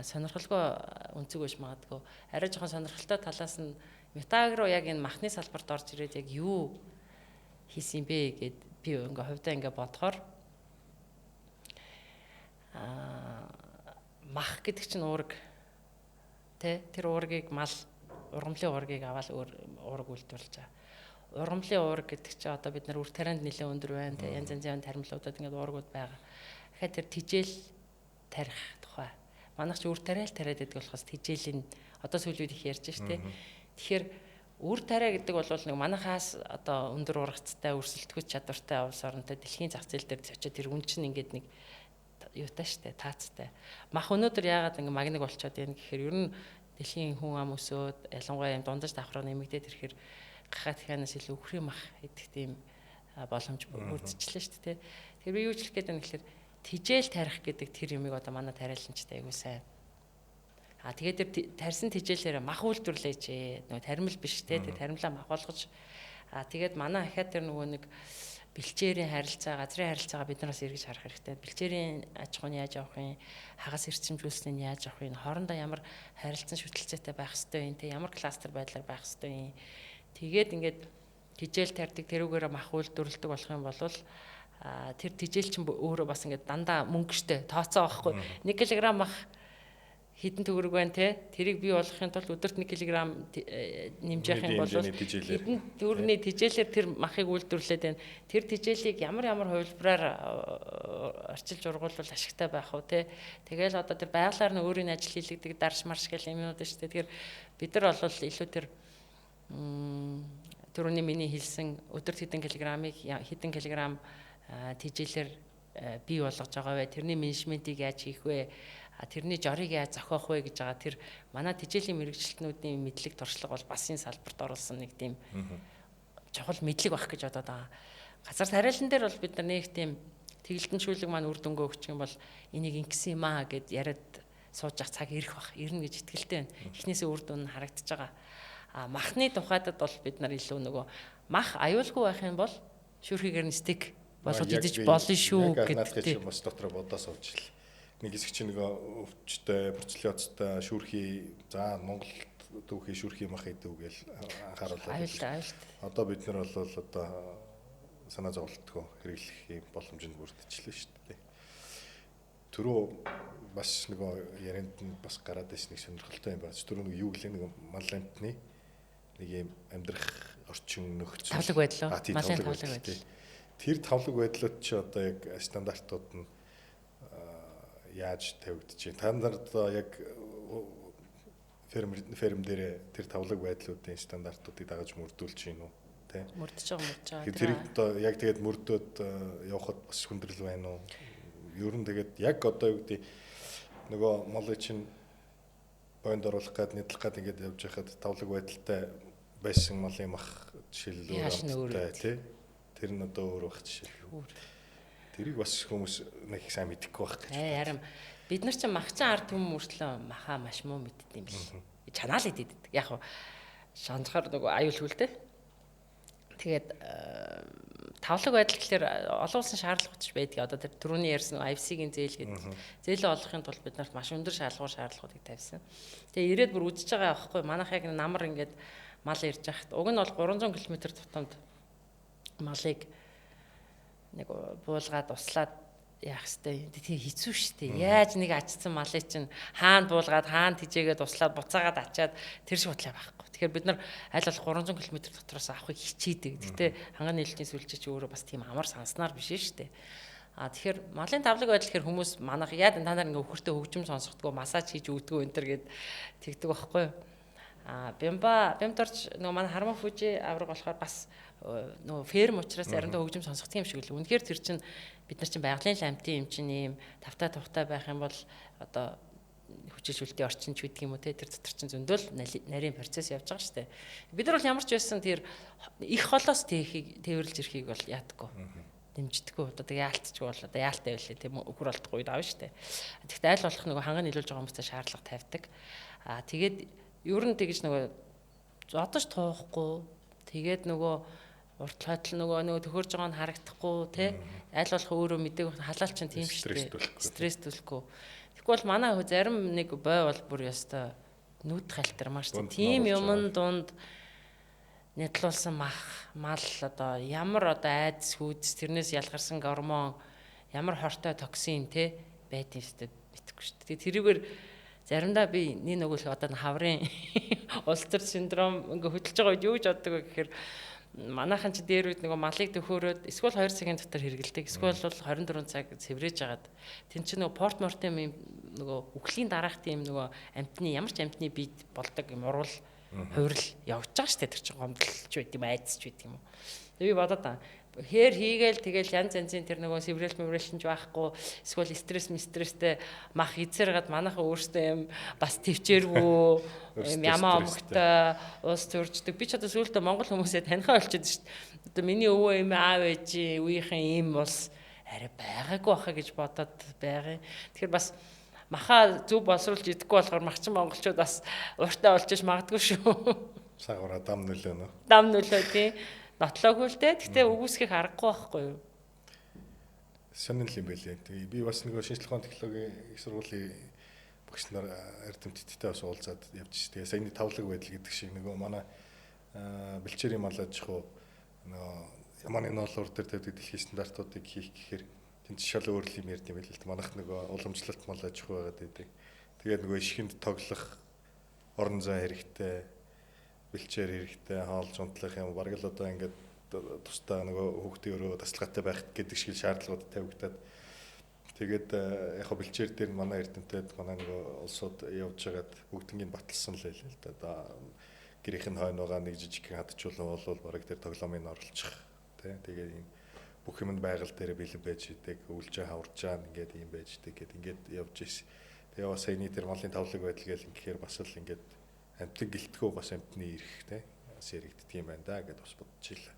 [SPEAKER 2] сонирхолтой үнцэг байж магадгүй. Арай жоохон сонирхолтой талаас нь Метагро яг энэ махны салбарт орж ирээд яг юу хийсэн бэ гэд би ингээ хувьдаа ингээ бодохоор мах гэдэг чинь уураг тэр уургийг мал ургамлын уургийг аваад уураг үйлдвэрлэж байгаа. Ургамлын уураг гэдэг чинь одоо бид нар үр тарианд нэлээд өндөр байна. Янз янзын таримлуудад ингээд уургууд байгаа. Тэгэхээр тэр тижэл тарих тухай. Манайх ч үр тариал тариад байдаг болохоос тижээлийн одоо сүүлийн үед их ярьж штэ. Тэгэхээр үр тариа гэдэг бол нэг манайхаас одоо өндөр ургацтай өрсөлдөхөж чадвартай улс оронтой дэлхийн зах зээл дээр очиод тэр үн чинь ингээд нэг юутай штэ таацтай. Мах өнөөдөр яагаад ингэ магнит болчиход байна гэхээр ер нь дэлхийн хүн ам өсөөд ялангуяа юм дундаж давхраг нэмэгдээд ирэхээр гахаа дахианаас илүү өхрийн мах идэх тийм боломж бүрдчихлээ штэ тий. Тэр би юу ч хэлэх гээд байна гэхээр тижэл тарих гэдэг тэр юмыг одоо манай тариаланчтай айгуу сайн. Тэгээд тэр тарьсан тижээлээрээ мах үйлдвэрлэжээ. Нөгөө таримл биш тий. Тэр таримлаа мах болгож тэгээд манай ахаад тэр нөгөө нэг бэлчээрийн харилцаа, газрын харилцаагаа бид нараас эргэж харах хэрэгтэй. Бэлчээрийн аж ахуйн яаж авах юм, хагас эрчимжүүлснээ яаж авах юм, хоорондоо ямар харилцан шүтэлцээтэй байх ёстой юм, ямар кластер байдлаар байх ёстой юм. Тэгээд ингээд тижэл тарьдаг тэрүүгээрээ мах үйлдвэрлэдэг болох юм бол тэр тижэл чинь өөрөө бас ингээд дандаа мөнгө штэ тооцоо байхгүй. 1 кг мах хэдэн төгрөг байна те тэрийг бий болгохын тулд өдөрт 1 кг нэмж явах юм бол хэдэн төгрөгийн тижээлээр тэр махыг үйлдвэрлээд байна. Тэр тижээлийг ямар хувилбараар арчилж ургуулвал ашигтай байх уу те. Тэгэл одоо тэр байгалаар нь өөрийн ажил хийлэгдэг дарш марш гэх юмнууд шүү дээ. Тэгэхээр бид нар бол илүү тэр түрүүний миний хэлсэн өдөрт хэдэн килограмм тижээлэр бий болгож байгаа вэ? Тэрний менежментийг яаж хийх вэ? Тэрний жорыг яаж зохиох вэ гэж байгаа. Тэр манай тижээлийн мэрэгчлэтнүүдийн мэдлэг туршлага бол бас энэ салбарт оруулсан нэг тийм чухал мэдлэг байх гэж бодоод байгаа. Газар тариалан дээр бол бид нар нэг тийм тэгэлтэншүүлэг маань үр дүнгөө өгчих юм бол энийг ингэсэн юм аа гэд яриад сууж ах цаг ирэх бах. Ирнэ гэж итгэлтэй байна. Эхнээсээ үр дүн нь харагдаж байгаа. Махны тухайдад бол бид нар илүү нөгөө мах аюулгүй байх юм бол шүүрхийгээр нь стик болгож идэж болно шүү гэдэг.
[SPEAKER 1] Бас дотор бодоо сууж л нэг хэсэг чинь нөгөө өвчтэй, борцлиоцтой шүүрхий за Монгол түүхий шүүрхий мах идэв гэж анхааруулаад. Одоо бид нар бол одоо санаа зовлтгоо хэрэглэх юм боломжинд бүрдчихлээ шүү дээ. Түрүү бас нөгөө ярианд нь бас гараад ирсэн нэг сонирхолтой юм байна. Түрүү нэг юу гэлээ нэг мал амтны нэг юм амьдрах орчин нөхцөл
[SPEAKER 2] тавлаг байдлаа. Малын тавлаг байдал.
[SPEAKER 1] Тэр тавлаг байдлууд чи одоо яг стандартууд нь яаж тавигдчих. Та нар одоо яг ферм дээр тэр тавлаг байдлуудын стандартуудыг дагаж мөрдүүлж байна уу? Тэ?
[SPEAKER 2] Мөрдөж байгаа.
[SPEAKER 1] Тэр одоо яг тэгээд мөрдөөд явхад бас хүндрэл байна уу? Ер нь тэгээд яг одоо юу гэдэг нөгөө молыг чинь бойнд оруулах гээд нэтлэх гээд ингээд явж байхад тавлаг байдалтай байсан молын мах жишээлбэл тий. Тэр нь одоо өөр бах жишээ. Тэрийг бас хүмүүс нэг их сайн мэдэхгүй байх гэж.
[SPEAKER 2] Харин бид нар чинь махчин ард түмэн мөртлөө махаа маш муу мэддэг юм биш. Чанаал идэдэг. Яг хуу шанхаар нөгөө аюулгүй л дээ. Тэгээд тавлаг байдал гэхэлэр олон улсын шаардлага ч байдаг. Одоо тэр түрүүний ярьсан IFC-ийн зээл гэдэг. Зээлээ олохын тулд бид нарт маш өндөр шаардлагуудыг тавьсан. Тэгээ ирээд бүр үдчихэж байгаа байхгүй. Манайх яг намар ингээд мал ирж яхад. Уг нь бол 300 км тутамд малыг нэг буулгаад услаад яах хэвтэй. Тэгээ хэцүү шттэ. Яаж нэг ачсан малыг чинь хаана буулгаад хаана тижээгээд услаад буцаагаад ачаад тэр шиг бодлоо байхгүй. Тэгэхээр бид нар аль болох 300 км дотроос авахыг хичээдэг. Гэтэ ханган нийлтийн сүлжээ чи өөрөө бас тийм амар санснаар биш шүү дээ. Тэгэхээр малын тавлаг байдал гэхэр хүмүүс манайх яа та нар ингээ өхөртөө хөгжим сонсохдгоо массаж хийж өгдөг энэ төр гэд тэгдэг байхгүй юу? Бямдорч нөгөө манай хармаа фүжи авраг болохоор бас нөгөө ферм учраас заримдаа хөгжим сонсгох юм шиг л. Үнэхээр тэр чинь бид нар чинь байгалийн ламтын юм чинь ийм тавтай тухтай байх юм бол одоо хүчилжүүлэлтийн орчинч гэдэг юм уу те тэр дотор чинь зөндөл нарийн процесс явж байгаа шүү дээ. Бид нар бол ямар ч байсан тэр их холоос тээвэрлж ирэхийг бол яадаггүй. дэмждэггүй. Одоо яалтчгүй бол одоо яалтай байлээ тийм өхөр болдгоо үед аав штэ. Тэгэхдээ аль болох нөгөө ханган нийлүүлж байгаа хүмүүстэй шаардлага тавьдаг. Тэгээд ер нь тэгж нөгөө зодож туухгүй. Тэгээд нөгөө урт хатал нөгөө төхөрж байгаа нь харагдахгүй тий. Аль болох өөрөө мэдээг халаал чинь тийм штэ. Стресс төлөхгүй. Тэгэхгүй бол манай зарим нэг бой бол бүр ёстой нүд халтармаа штэ. Тийм юмн дунд нядлуулсан мал одоо ямар одоо айдас хүйдэс тэрнээс ялгарсан гормон ямар хортой токсин те байд юм штэ мэдэхгүй штэ. Тэгээ тэрүүгээр заримдаа би нэг нөгөөх одоо хаврын улс төр синдром ингээ хөдөлж байгаа үед юу гэж боддог вэ гэхээр манайхан ч дээр үед нөгөө малыг төхөөрөөд эсвэл 2 цагийн дотор хэрэгэлдэг эсвэл бол 24 цаг цэврэж агаад тэн чинь нөгөө постмортем юм нөгөө үхлийн дараах тийм нөгөө амтны ямар ч амтны бий болдог юм урал хувирал явж байгаа штэ тэр чинь гомдлч байт юм айдсч байт юм уу. Тэгээ би бодоод хээр хийгээл тэгэл янз янзын тэр нөгөө сэврэл мөврэлч байхгүй эсвэл стресстэй мах эзэргээд манайхан өөртөө юм бас төвчээргүй ямаа омогтой уус төрждөг. Би ч одоо сүүлдээ монгол хүмүүсээ танихаа болчиход штэ. Одоо миний өвөө эмээ аав ээжийн үеийнхэн ийм бас арай байгаагүй баха гэж бодоод байгаа. Тэгэхээр бас маха зөв боловсруулж идэхгүй болохоор махчин монголчууд бас ууртай болчих магадгүй шүү.
[SPEAKER 1] Сагвара дам нөлөө нөө.
[SPEAKER 2] Дам нөлөө тий. Нотлоогүй л дээ. Гэтэ үгүйсгэх аргагүй байхгүй юу?
[SPEAKER 1] Сонирхол юм байлээ. Тэгээ би бас нөгөө шинжлэх ухааны технологийн их сургуулийн багш нар эрдэмтдтэй бас уулзаад явж. Тэгээ саяны тавлаг байдал гэдэг шиг нөгөө манай бэлчээрийн мал аж ахуй нөгөө яманы ноолуур дээр тавьдаг дэлхийн стандартуудыг хийх гэхээр тэнд шал өөр юм ярьд юм байл л да. Манайх нөгөө уламжлалт мал аж ахуй байгаад байдаг. Тэгээд нөгөө ишгэнд тоглох орон зай хэрэгтэй, бэлчээр хэрэгтэй, хаалж унтлах юм бараг л одоо ингээд тусдаа нөгөө хүүхдийн өрөө тасалгаатай байх гэдэг шиг шаардлагууд тавигдаад тэгээд яг хөө бэлчээр дээр манай эрдэмтэд манай нөгөө улсууд явж байгаад бүгднийг баталсан л байлаа л да. Одоо гэрийнх нь хойно байгаа нэг жижиг хадчуулан бол бараг тэр тоглоомыг оруулчих тий. Тэгээд ийм бүх юмд байгаль дээр бэлэн байж идэг, үлжээ хаварчаа ингээд юм байж идэг гэд ингээд явж ирсэн. Тэгээ бас саяны тэр малын тавлаг байдал гээл ингэхээр бас л ингээд амтлаг гэлтгөө бас амтны ирэх те бас яригддаг юм байна да гэд бас бодчихлаа.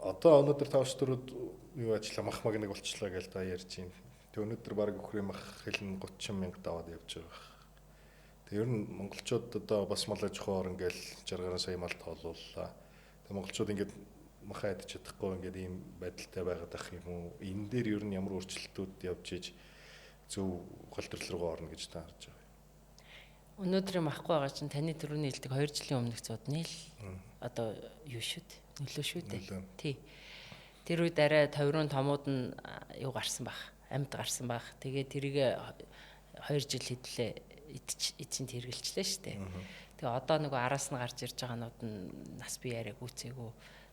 [SPEAKER 1] Одоо өнөөдөр тавш дөрөд юу ажиллаа мах магныг болчлаа гэж та ярьж байна. Тэг өнөөдөр баг өхрийн мах хэлэн 30 мянга даваад явж байгаа. Тэг ер нь монголчууд одоо бас мал аж ахуй орн гээл 60 сая мал тоолууллаа. Тэг монголчууд ингээд махаа идэж чадахгүй ингээд ийм байдалтай байгаад ах юм уу? Энэ дээр ер нь ямар өөрчлөлтүүд явж иж зөв голдрол руу орно гэж та харж байгаа.
[SPEAKER 2] Өнөөдрийн махгүй байгаа чинь таны түрүүний хэлдэг 2 жилийн өмнөх зуудны л одоо юу шүү дээ. Нөлөө шүү дээ. Тий. Тэр үед арай товрын томууд нь юу гарсан баг. Амьд гарсан баг. Тэгээ тэрийг 2 жил хэдлээ эцсийн тэргэлжлээ шүү дээ. Тэгээ одоо нөгөө араас нь гарч ирж байгаанууд нь нас бие яриаг үүцээгүй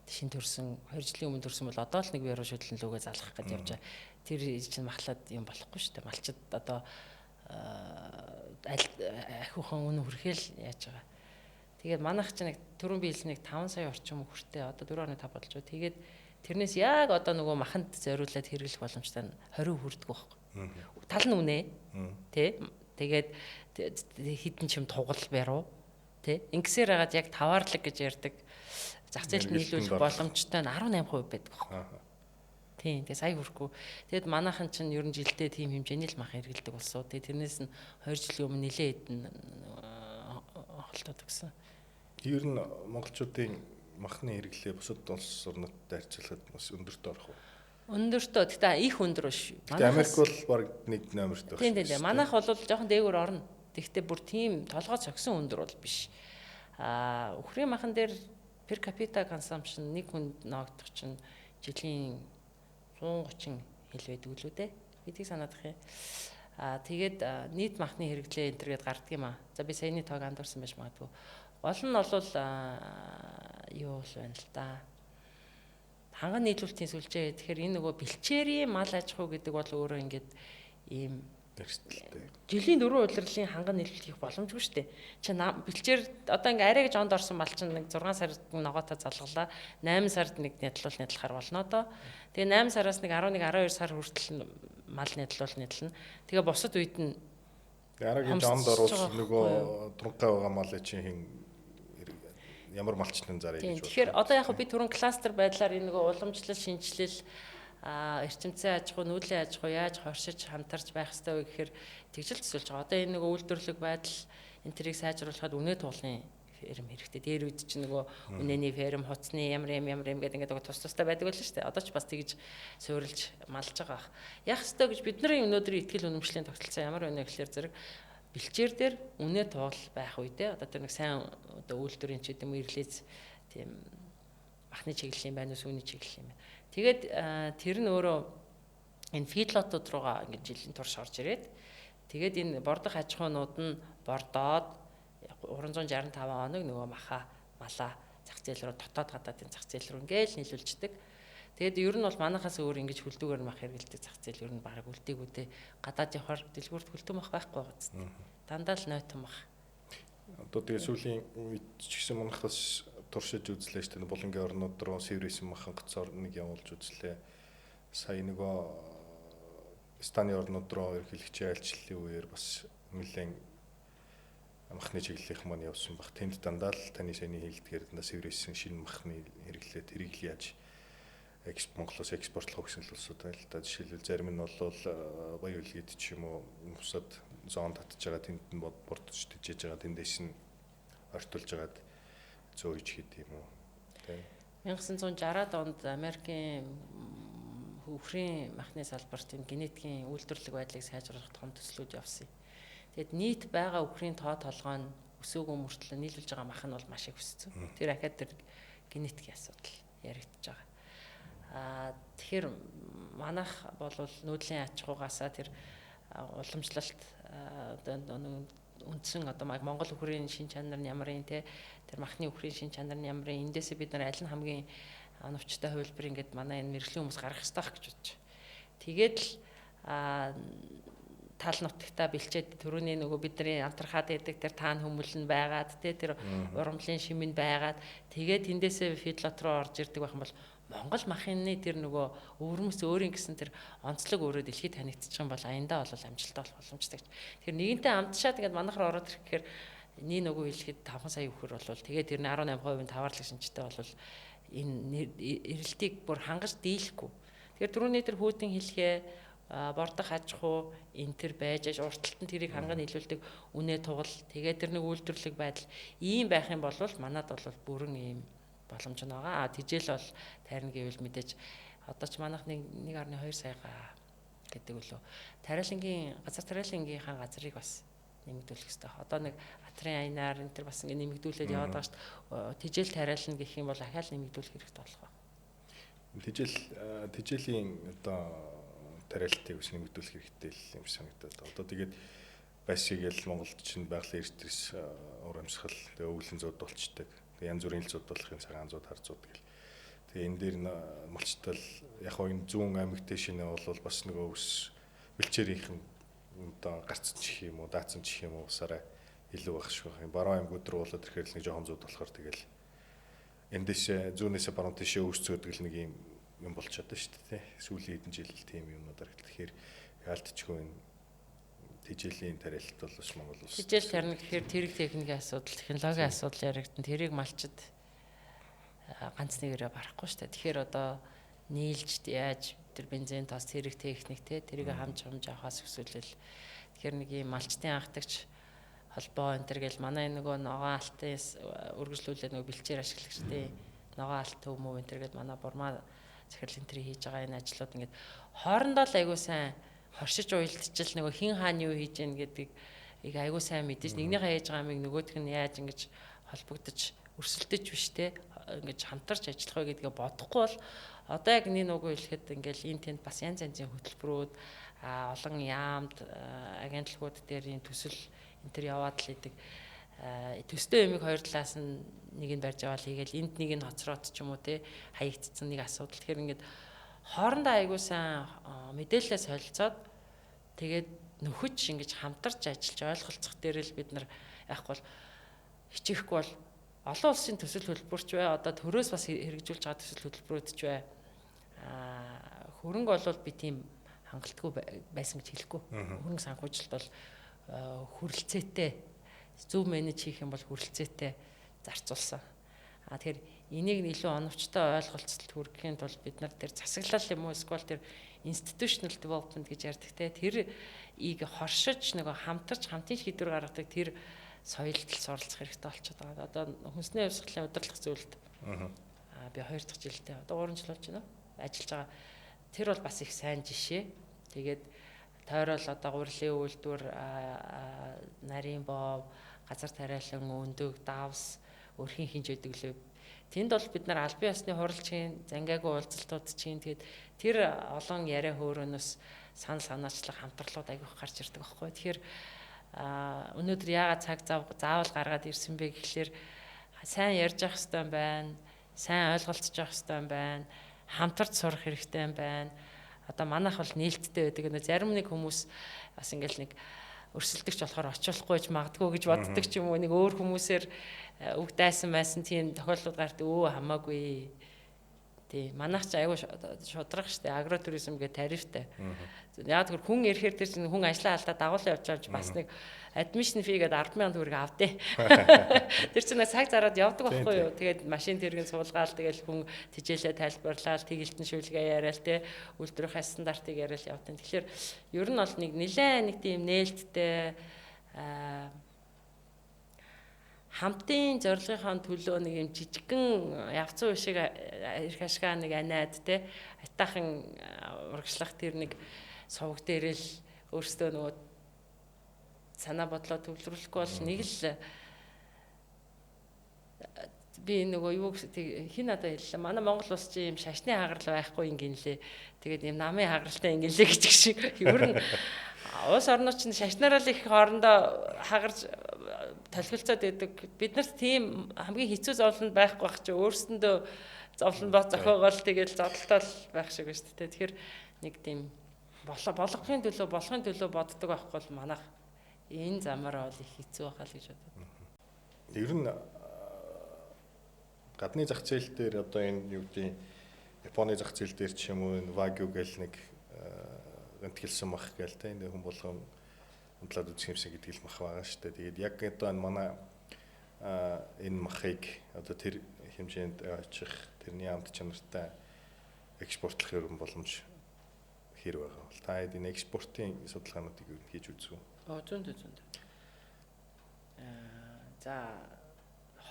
[SPEAKER 2] шин төрсөн 2 жилийн өмнө төрсөн бол одоо л нэг бие руу шүтлэн лүгээ залгах гэж явж байгаа. Тэр чинь махлаад юм болохгүй шүү дээ. Малчид одоо ахиухан үнэ хүрхэл яаж байгаа. Тэгээд манайх чинь нэг түрүүн би хэлсэн нэг 5 сая орчим хүртээ одоо 4.5 болж байгаа. Тэгээд тэрнээс яг одоо нөгөө маханд зориулаад хэрэглэх боломжтой нь 20 хүрдэг байхгүй. Тал нь үнэ. Тэ? Тэгээд хідэн чим тугал баруу. Тэ? Ингэсээр хагаад яг таваарлаг гэж ярьдаг. Зах зээлд нийлүүлэх боломжтой нь 18% байдаг байхгүй. Тийм, тэгээ сая хүрхгүй. Тэгэд манайхан чинь ер нь жилдээ тийм хэмжээний л мах хэрэгэлдэг болсон. Тэгээ тэрнээс нь 2 жилийн өмнө нэлээд хэдэн холтоод өгсөн.
[SPEAKER 1] Ер нь монголчуудын махны хэрэглээ бусад улс орнуудтай харьцуулахад бас өндөртөө орох уу?
[SPEAKER 2] Өндөртөө. Тэгтээ их өндөр биш.
[SPEAKER 1] Америк бол баг нэг номерт байх.
[SPEAKER 2] Тийм тийм. Манайх бол жоохон дээгүүр орно. Тэгтээ бүр тийм толгой цогсон өндөр бол биш. Өхрийн махан дээр per capita consumption нэг хүнд ноогдох чинь жилийн 130 хил байдаг үлээ дээ. Бидийг санаадах юм. Тэгээд нийт махны хэрэглээ энэ төргээд гардаг юм аа. За би саяны тоог андуурсан байж магадгүй. Гол нь бол юу л байна л да. Ханган нийлүүлэлтийн сүлжээ. Тэгэхээр энэ нөгөө бэлчээрийн мал аж ахуй гэдэг бол өөрөө ингээд ийм жилийн 4 удирлын ханган нийлүүлэлт хийх боломжгүй шүү дээ. Чи бэлчээр одоо ингээ арай гэж онд орсон мал чинь нэг 6 сард ногоотоо залгалаа. 8 сард нэг нядлахаар болно доо. Тэгээ 8 сараас нэг 11 12 сар хүртэл мал нядлуулна. Тэгээ бусад үед нь
[SPEAKER 1] арай гэж онд оруулсан нөгөө тургай байгаа мал чинь хин ямар малчны зарыг
[SPEAKER 2] Тийм.
[SPEAKER 1] гэж
[SPEAKER 2] Тэгэхээр одоо яг би түрүүн кластер байдлаар энэ нөгөө уламжлал, шинжилэл, эрчимцэн аж ахуй, нүүдлийн аж ахуй яаж хоршиж хамтарч байх ёстой вэ гэхээр тэгжэл төсөлж байгаа. Одоо энэ нөгөө үйлдвэрлэх байдал энэ тэрийг сайжруулахад үнэ туулгын ферм хэрэгтэй. Дээр үед чинь нөгөө үнэний ферм, хуцсны ямар юм гэдэг ингээд тус тустай байдаг байл шүү дээ. Одоо ч бас тэгж суурилж малж байгаа. Яах ёстой гэж бидний өнөөдрийн ихтгэл үнэмшлийн тогтолцоо ямар байна гэхээр зэрэг бэлчээр дээр үнэ туул байх үедээ одоо тэр нэг сайн одоо үйлдвэрийн ч гэдэг юм ирлээс тийм махны чиглэл юм байна уу, сүүний чиглэл юм байна. Тэгээд тэр нь өөрөө энэ фидлотууд руугаа ингээд жилийн турш орж ирээд тэгээд энэ бордох аж ахуйнууд нь бордоод 365 хоног нөгөө малаа зах зээл рүү дотоод гадаадын зах зээл рүү ингээл нийлүүлждэг. Тэгээд ер нь бол манахаас өөр ингэж хөлдөгөр мах хэрэгэлдэг зах зээл ер нь бараг үлдээгүү те. Гадаад явахаар дэлгүүрт хөлтөм мах байхгүй гоц. Дандаа л нойтон мах.
[SPEAKER 1] Одоо тэгээ сүүлийн үед ч гэсэн манахаас туршиж үзлээ шүү дээ. Булангийн орнууд руу сэврээсэн махан гоцоор нэг явуулж үзлээ. Сая нөгөө Станы орнууд руу ерхийлэгчийн айлчлалын үеэр бас нэлээд махны чиглэлийнх маань явсан баг. Тэнд дандаа л таны саяны хэлдгээр дандаа сэврээсэн шинэ махны хэрэглээ тэрийг л яаж Монголоос экспортлох гэсэн л улсууд байна л да. Жишээлбэл зарим нь бол баян үлгэд ч юм уу усад зоон татж байгаа тэнд нь бордож тижээж байгаа тэндээс нь ортулж байгаад зөөж хийд юм уу тийм
[SPEAKER 2] 1960-аад онд Америкийн хөврийн махны салбарт энэ генетикийн үйлдвэрлэх байдлыг сайжруулах том төслүүд явсан. Тэгэд нийт байгаа үхрийн тоо толгой нь өсөөгөө мөртлөө нийлүүлж байгаа мах нь бол маш их өссөн. Тэр ахаад тэр генетикийн асуудал яригдчихэж байгаа. Тэгэхээр манайх бол нүүдлийн аж ахуйгаасаа тэр уламжлалт үндсэн одоо Монгол үхрийн шин чанар нь ямар юм те тэр махны үхрийн шин чанар нь ямар юм эндээсээ бид нар аль нь хамгийн оновчтой хувилбар ингээд манай энэ мэрэгжлийн хүмүүс гаргах хэрэгтэй гэж бодож. Тэгээд л тал нутагтаа бэлчээд түрүүний нөгөө бидний амтрахад байдаг тэр таан хүмүүлэн байгаад те тэр урамлын шимэн байгаад тэгээд тэндээсээ фидлот руу орж ирдэг байх юм бол Монгол махны тэр нөгөө өвөрмөс өөрийн гэсэн тэр онцлог өөрөө дэлхийд танигдчих юм бол аяндаа бол амжилттай болох боломжтой гэж. Тэр нэгэнтээ амтшаад ингээд манайх руу ороод ирэх гэхээр нэг нөгөө хэлэхэд 5 сая үхэр болвол тэгээд тэр нь 18% таварлаг шинжтэй болвол энэ эрэлтийг бүр хангаж дийлэхгүй. Тэгэхээр түрүүний тэр хүүтэн хэлхээ бордох аж ахуй энэ төр байж уртталт нь тэрийг ханган нийлүүлдэг үнэ тугал тэгээд тэр нэг үйлдвэрлэх байдал ийм байх юм бол манад бол бүрэн ийм боломж нь байгаа. Тижэл бол тарина гэвэл мэдээж одоо ч манайх 1.2 саяга гэдэг үлээ. Тариалангийн газар тариалангийнхаа газрыг бас нэмэгдүүлэх хэрэгтэй. Одоо нэг атрын аянаар энэ төр бас ингэ нэмэгдүүлээд яваад байгаа шүү дээ. Тижэл тариална гэх юм бол ахаал нэмэгдүүлэх хэрэгтэй болох ба.
[SPEAKER 1] Тижээлийн одоо тариалтыг бас нэмэгдүүлэх хэрэгтэй юм санагдаад. Одоо тэгээд байсгийл Монголд чинь байгалийн эрдэс ур амьсгал тэгээ өвлөн зууд болчдөг. Тэгээ янз бүрийн зууд болох юм цагаан зууд хар зууд гэл. Тэгээ энэ дээр малчтал яг хоо энэ зүүн аймаг дэшинэ бол бас нөгөө ус бэлчээрийнхэн одоо гарцсан чих юм уу даацсан чих юм уу усаараа илүү байх шиг байна. Баруун аймагуд руу болоод ирэхээр л нэг жоохон зууд болохоор тэгэл эндээс зүүнээсээ баруун тишээ өсцөөдөг л нэг юм болчиход байна шүү дээ. Сүүлийн хэдэн жил тийм юмнуудаар тэгэхээр яалтчгүй энэ тижээлийн тариалт бол бас Монгол улс.
[SPEAKER 2] Тижээл тарина гэхээр тэрэг техникийн асуудал, технологийн асуудал яригдсан. Тэрийг малчид ганц нэгээрээ барахгүй шүү дээ. Тэгэхээр одоо нийлж яаж тэр бензин тос тэрэг техник те тэрийг хамж авахаас өсвөлөл. Тэгэхээр нэг юм малчтын анхдагч холбоо энэ төр гэл манай нөгөө ногоон алтын үргэлжлүүлээд нөгөө бэлчээр ашиглагчдын ногоон алт төв мөв энэ төр гэл манай бурмаа захирал энэ төр хийж байгаа энэ ажлууд ингээд хоорондоо л айгуу сайн хоршиж уялдчихл нөгөө хин хааны юу хийж гэн гэдгийг айгуу сайн мэдээж нэгнийхээ хийж байгаа амиг нөгөөх нь яаж ингэж холбогдож өрсөлдөж биш те ингэж хамтарч ажиллах вэ гэдгээ бодохгүй бол одоо яг нэг нүгөө хэлэхэд ингээл энэ тэнд бас янз янзын хөтөлбөрүүд олон яамд агентлагууд дээр энэ төсөл энэ төр яваад л идэг төстэй юмыг хоёр талаас нь нэг нь барьж аваад хийгээл энд нэг нь хоцроод ч юм уу те хаягдсан нэг асуудал. Тэгэхээр ингээд хоорондоо аягүй сайн мэдээлэлээ солилцоод тэгээд нөхөж ингэж хамтарч ажиллаж ойлголцох дээр л бид нар яг бол хичээхгүй бол олон улсын төсөл хөтөлбөрч бай одоо төрөөс бас хэрэгжүүлж байгаа төсөл хөтөлбөрүүд ч бай хөрөнгө болвол би тийм хангалтгүй байсан гэж хэлэхгүй. Хөрөнгө санхүүжилт бол хүрэлцээтэй зөв менеж хийх юм бол хүрэлцээтэй зарцуулсан. Тэгэхээр энийг илүү оновчтой ойлголцолд хүргэхийн тулд бид нар тэр засаглал юм уу эсвэл тэр institutional development гэж ярьдаг те тэр ийг хоршиж нөгөө хамтарч хамтын шийдвэр гаргадаг тэр соёлд суралцах хэрэгтэй болчиход байгаа. Одоо хүнсний хувьсгалын удирдлага зүйлд би 2 дахь жилдээ одоо 3 жил болж байна. Ажиллаж байгаа. Тэр бол бас их сайн жишээ. Тэгээд тойрол одоо гурилын үйлдвэр, нарийн бов, газар тариалан, өндөг, давс, өрхийн хинж байдаг лээ. Тэнд бол бид нар албан ёсны хуралчийн, зангаагүй уулзалтууд чинь тэгээд тэр олон яриа хөөрөнөөс санал санаачлах хамтарлууд аягүйх гарч ирдэг байхгүй. Тэгэхээр өнөөдөр яагаад цаг заавал гаргаад ирсэн бэ гэхлээр сайн ярьж явах хэрэгтэй байна, сайн ойлголцож явах хэрэгтэй байна, хамтарч сурах хэрэгтэй байна. Одоо манайх бол нээлттэй байдаг. Зарим нэг хүмүүс бас ингээл нэг өрсөлдөгч болохоор очихгүй ч магадгүй гэж боддог ч юм уу, нэг өөр хүмүүсээр үг дайсан байсан тийм тохиолдлууд гардаг. Хамаагүй. Тий, манайх ч аягүй шудрах штэ, агротуризм гэх тарифтай. Яг тэр хүн ирэхээр тэр чинь хүн ажлаа алдаа дагуулсан явж авч бас нэг admission fee гэдэг 10,000 төгрөг авдээ. Тэр чинь цаг зараад явдаг байхгүй юу? Тэгээд машин тэргийн суулгаал тэгэл хүн тижээлээ тайлбарлаад тэгэлтэн шүлгээ яриад те үйлдвэрийн стандартыг яриад явдаг. Тэгэхээр ер нь бол нэг тийм нээлттэй хамтын зорилгынхаа төлөө нэг юм жижигхэн явцсан шиг эрх ашгаа нэг аниад те айтаахан урагшлах тэр нэг сувг дээрэл өөртөө нөгөө санаа бодлоо төвлөрүүлэхгүй бол нэг л би нөгөө юу хин надад хэллээ. Манай Монгол улс чинь юм шашны хагарал байхгүй ингэнлээ. Тэгээд юм намын хагаралтай ингэнлээ гэж шиг. Ер нь улс орнууд чинь шашнараа л их хоорондоо хагарч толгилцоод байдаг. Бид нарт тийм хамгийн хэцүү зовлонд байхгүй байх чи өөрсөндөө зовлон бод зохиогоол тэгэл зодтолтол байх шиг ба шүү дээ. Тэгэхээр нэг тийм болгохын төлөө боддог байхгүй бол манайх энэ замаараа бол их хэцүү байхаа л гэж боддог.
[SPEAKER 1] Ер нь гадны зах зээл дээр одоо энэ юу гэдэг Японы зах зээл дээр ч юм уу энэ Wagyu гэл нэг гэнтгэлсэн мах гээл те энэ хүн болгон хөндлөөд үзэх юмсэг гэдэг л мах байгаа шүү дээ. Тэгээд яг одоо энэ манай энэ махыг одоо тэр хэмжээнд очих тэрний амт чанартай экспортлох ерөн боломж хэр байгаа бол та энэ экспортын судалгаануудыг юу хийж үзв?
[SPEAKER 2] Зүүн. За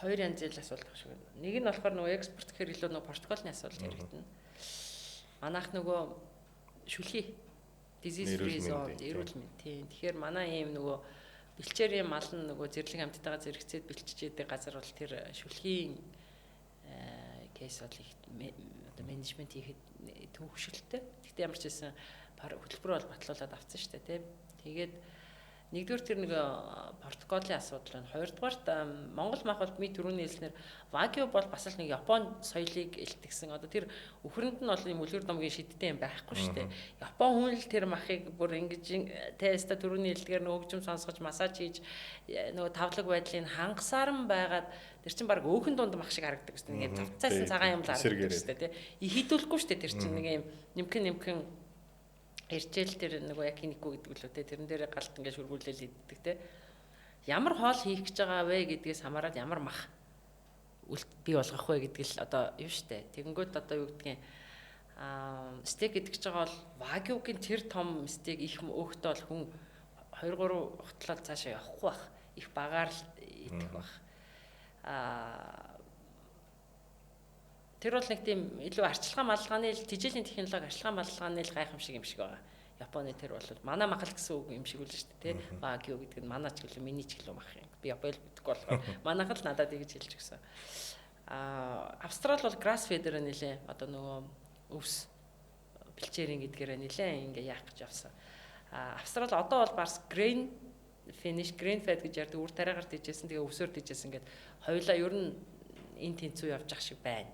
[SPEAKER 2] хоёр янзын асуулт баг шиг байна. Нэг нь болохоор нөгөө экспорт гэхээр илүү нөгөө протоколны асуулт яригдана. Манайх нөгөө шүлхий disease free zone эрүүл мэнд тийм. Тэгэхээр манай ийм нөгөө бэлчээрийн мал нь нөгөө зэрлэг амьтдаа зэрэгцээд бэлчиж яадаг газар бол тэр шүлхийн кейс бол их одоо менежмент хийхэд төвөгшөлттэй. Гэхдээ ямар ч байсан хөтөлбөр бол батлуулаад авсан шүү дээ тийм. Тэгээд нэгдүгээр тэр нэг протоколын асуудал байна. Хоёрдугаарт Монгол мах бол ми түрүүний хэлснээр Wagyu бол бас л нэг Японы соёлыг илтгэсэн. Одоо тэр үхэрэнд нь бол юм үлгэр домгийн шидтэй юм байхгүй шүү дээ. Япон хүн л тэр махыг бүр ингэж теста түрүүний хэлдгээр нөгөө хөгжим сонсгож массаж хийж нөгөө тавлаг байдлыг хангасаар нь байгаад тэр чинь баг өөхөн дунд мах шиг харагддаг шүү дээ. Нэг юм тавцаасан цагаан юм л харагддаг шүү дээ. Хідүүлэхгүй шүү дээ. Тэр чинь нэг юм нимхэн иржэл тэр нөгөө яг хинэггүй гэдэг л үү те тэрэн дээр галт ингээд шүргүүлэл иддэг те ямар хоол хийх гэж байгаа вэ гэдгээс хамаарат ямар мах бий болгох вэ гэдэг л одоо юу штэ тэгэнгүүт одоо юу гэдгийг стейк идэх гэж байгаа бол Wagyu-гийн тэр том стейк их өөхтэй бол хүн 2-3 хутлаад цаашаа явахгүй бах их багаар л идэх бах тэр бол нэг тийм илүү арчилгаан маллагааны тижээлийн технологи арчилгаан маллагааны гайхамшиг юм шиг байгаа. Японы тэр бол манай мах л гэсэн үг юм шиг үл шүү дээ, тий. Wagyu гэдэг нь манай ч гэлээ миний ч гэлээ мах юм. Би Японд битгэхгүй болохоор манайх л надад ингэж хэлж өгсөн. Австрал бол grass feeder нэлээ одоо нөгөө өвс бэлчээрийн гэдгээрээ нэлээ ингээ яах гэж явсан. Австрал одоо бол барс grain fed гэж ярьдаг үр тариагаар тийжсэн тэгээ өвсөөр тийжсэн гэдэг хоёулаа ер нь энэ тэнцүү явж ах шиг байна.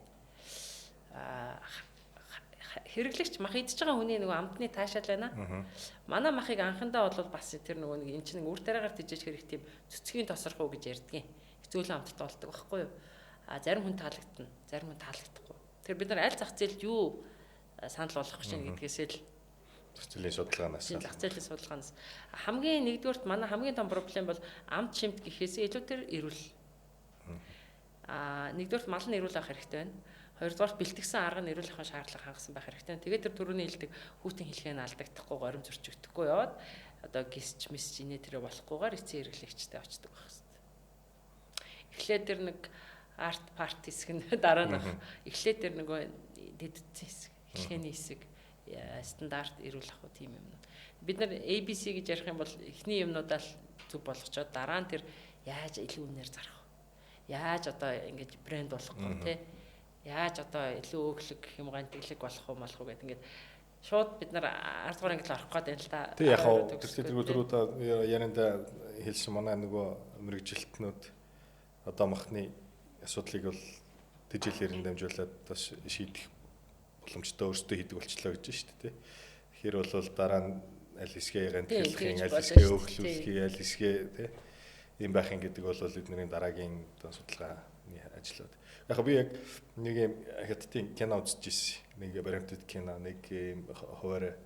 [SPEAKER 2] Хэрэглэгч мах идж байгаа хүний нөгөө амтны таашаал байна. Манай махыг анхандаа бол бас тэр нөгөө нэг эн чинь үр тариагаар тийжэж хэрэг тийм цэцгийн тосрох уу гэж ярьдгийн. Хэцүүлэн амттай болдог байхгүй юу? Зарим хүн таалагдана, зарим хүн таалагдахгүй. Тэр бид нар аль зах зээлд юу санал болгох гэж гэдгээс л
[SPEAKER 1] зах зээлийн
[SPEAKER 2] судалгаанаас хамгийн нэгдүгürt манай хамгийн том проблем бол амт шимт гэхээс илүү тэр эрүүл. Нэгдүгээр мал нь эрүүл авах хэрэгтэй байна. Хоёрдугаар бэлтгэсэн арга нь эрүүл авах шаардлага хангасан байх хэрэгтэй. Тэгээд тэр түрүүний хэлдэг хүүтэн хэлхээ нь алдагдахгүй, горим зөрчигдөхгүй яваад одоо гисч месж инээ тэрэ болохгүйгээр эцсийн хэрэглэгчтэй очдог байх хэрэгтэй. Эхлээд тэр нэг арт парт хэсэг нь дараа нь эхлээд тэр нөгөө дэдцсэн хэсэг, эхлэхний хэсэг стандарт эрүүл авах тийм юм. Бид нар ABC гэж ярих юм бол эхний юмнуудаа л зүг болгочоод дараа нь тэр яаж илүү үнээр зарах вэ? Яаж одоо ингэж брэнд болох вэ те? Яаж одоо илүү өглөг гэх юм гантиглэг болох уу малах уу гэдэг ингээд шууд бид нар 10 дугаар ангид орох гээд байна л да.
[SPEAKER 1] Тэг яг хаа тэрүүд ярианда хэлсэн манай нөгөө мэрэгжилтнүүд одоо махны асуудлыг бол тэжээлээр дамжуулаад бас шийдэх боломжтой өөрсдөө хийдэг болчлоо гэж байна шүү дээ. Тэгэхээр бол дараа нь аль хэсгээ гантиглахын, аль хэсгээ өглүүлэхийг, аль хэсгээ тий юм байхын гэдэг бол бидний дараагийн судалгааны ажил байна. Яг би яг нэг юм хятадын кино үзэж ирсэн. Нэг баримтат кино, нэг юм хуваарь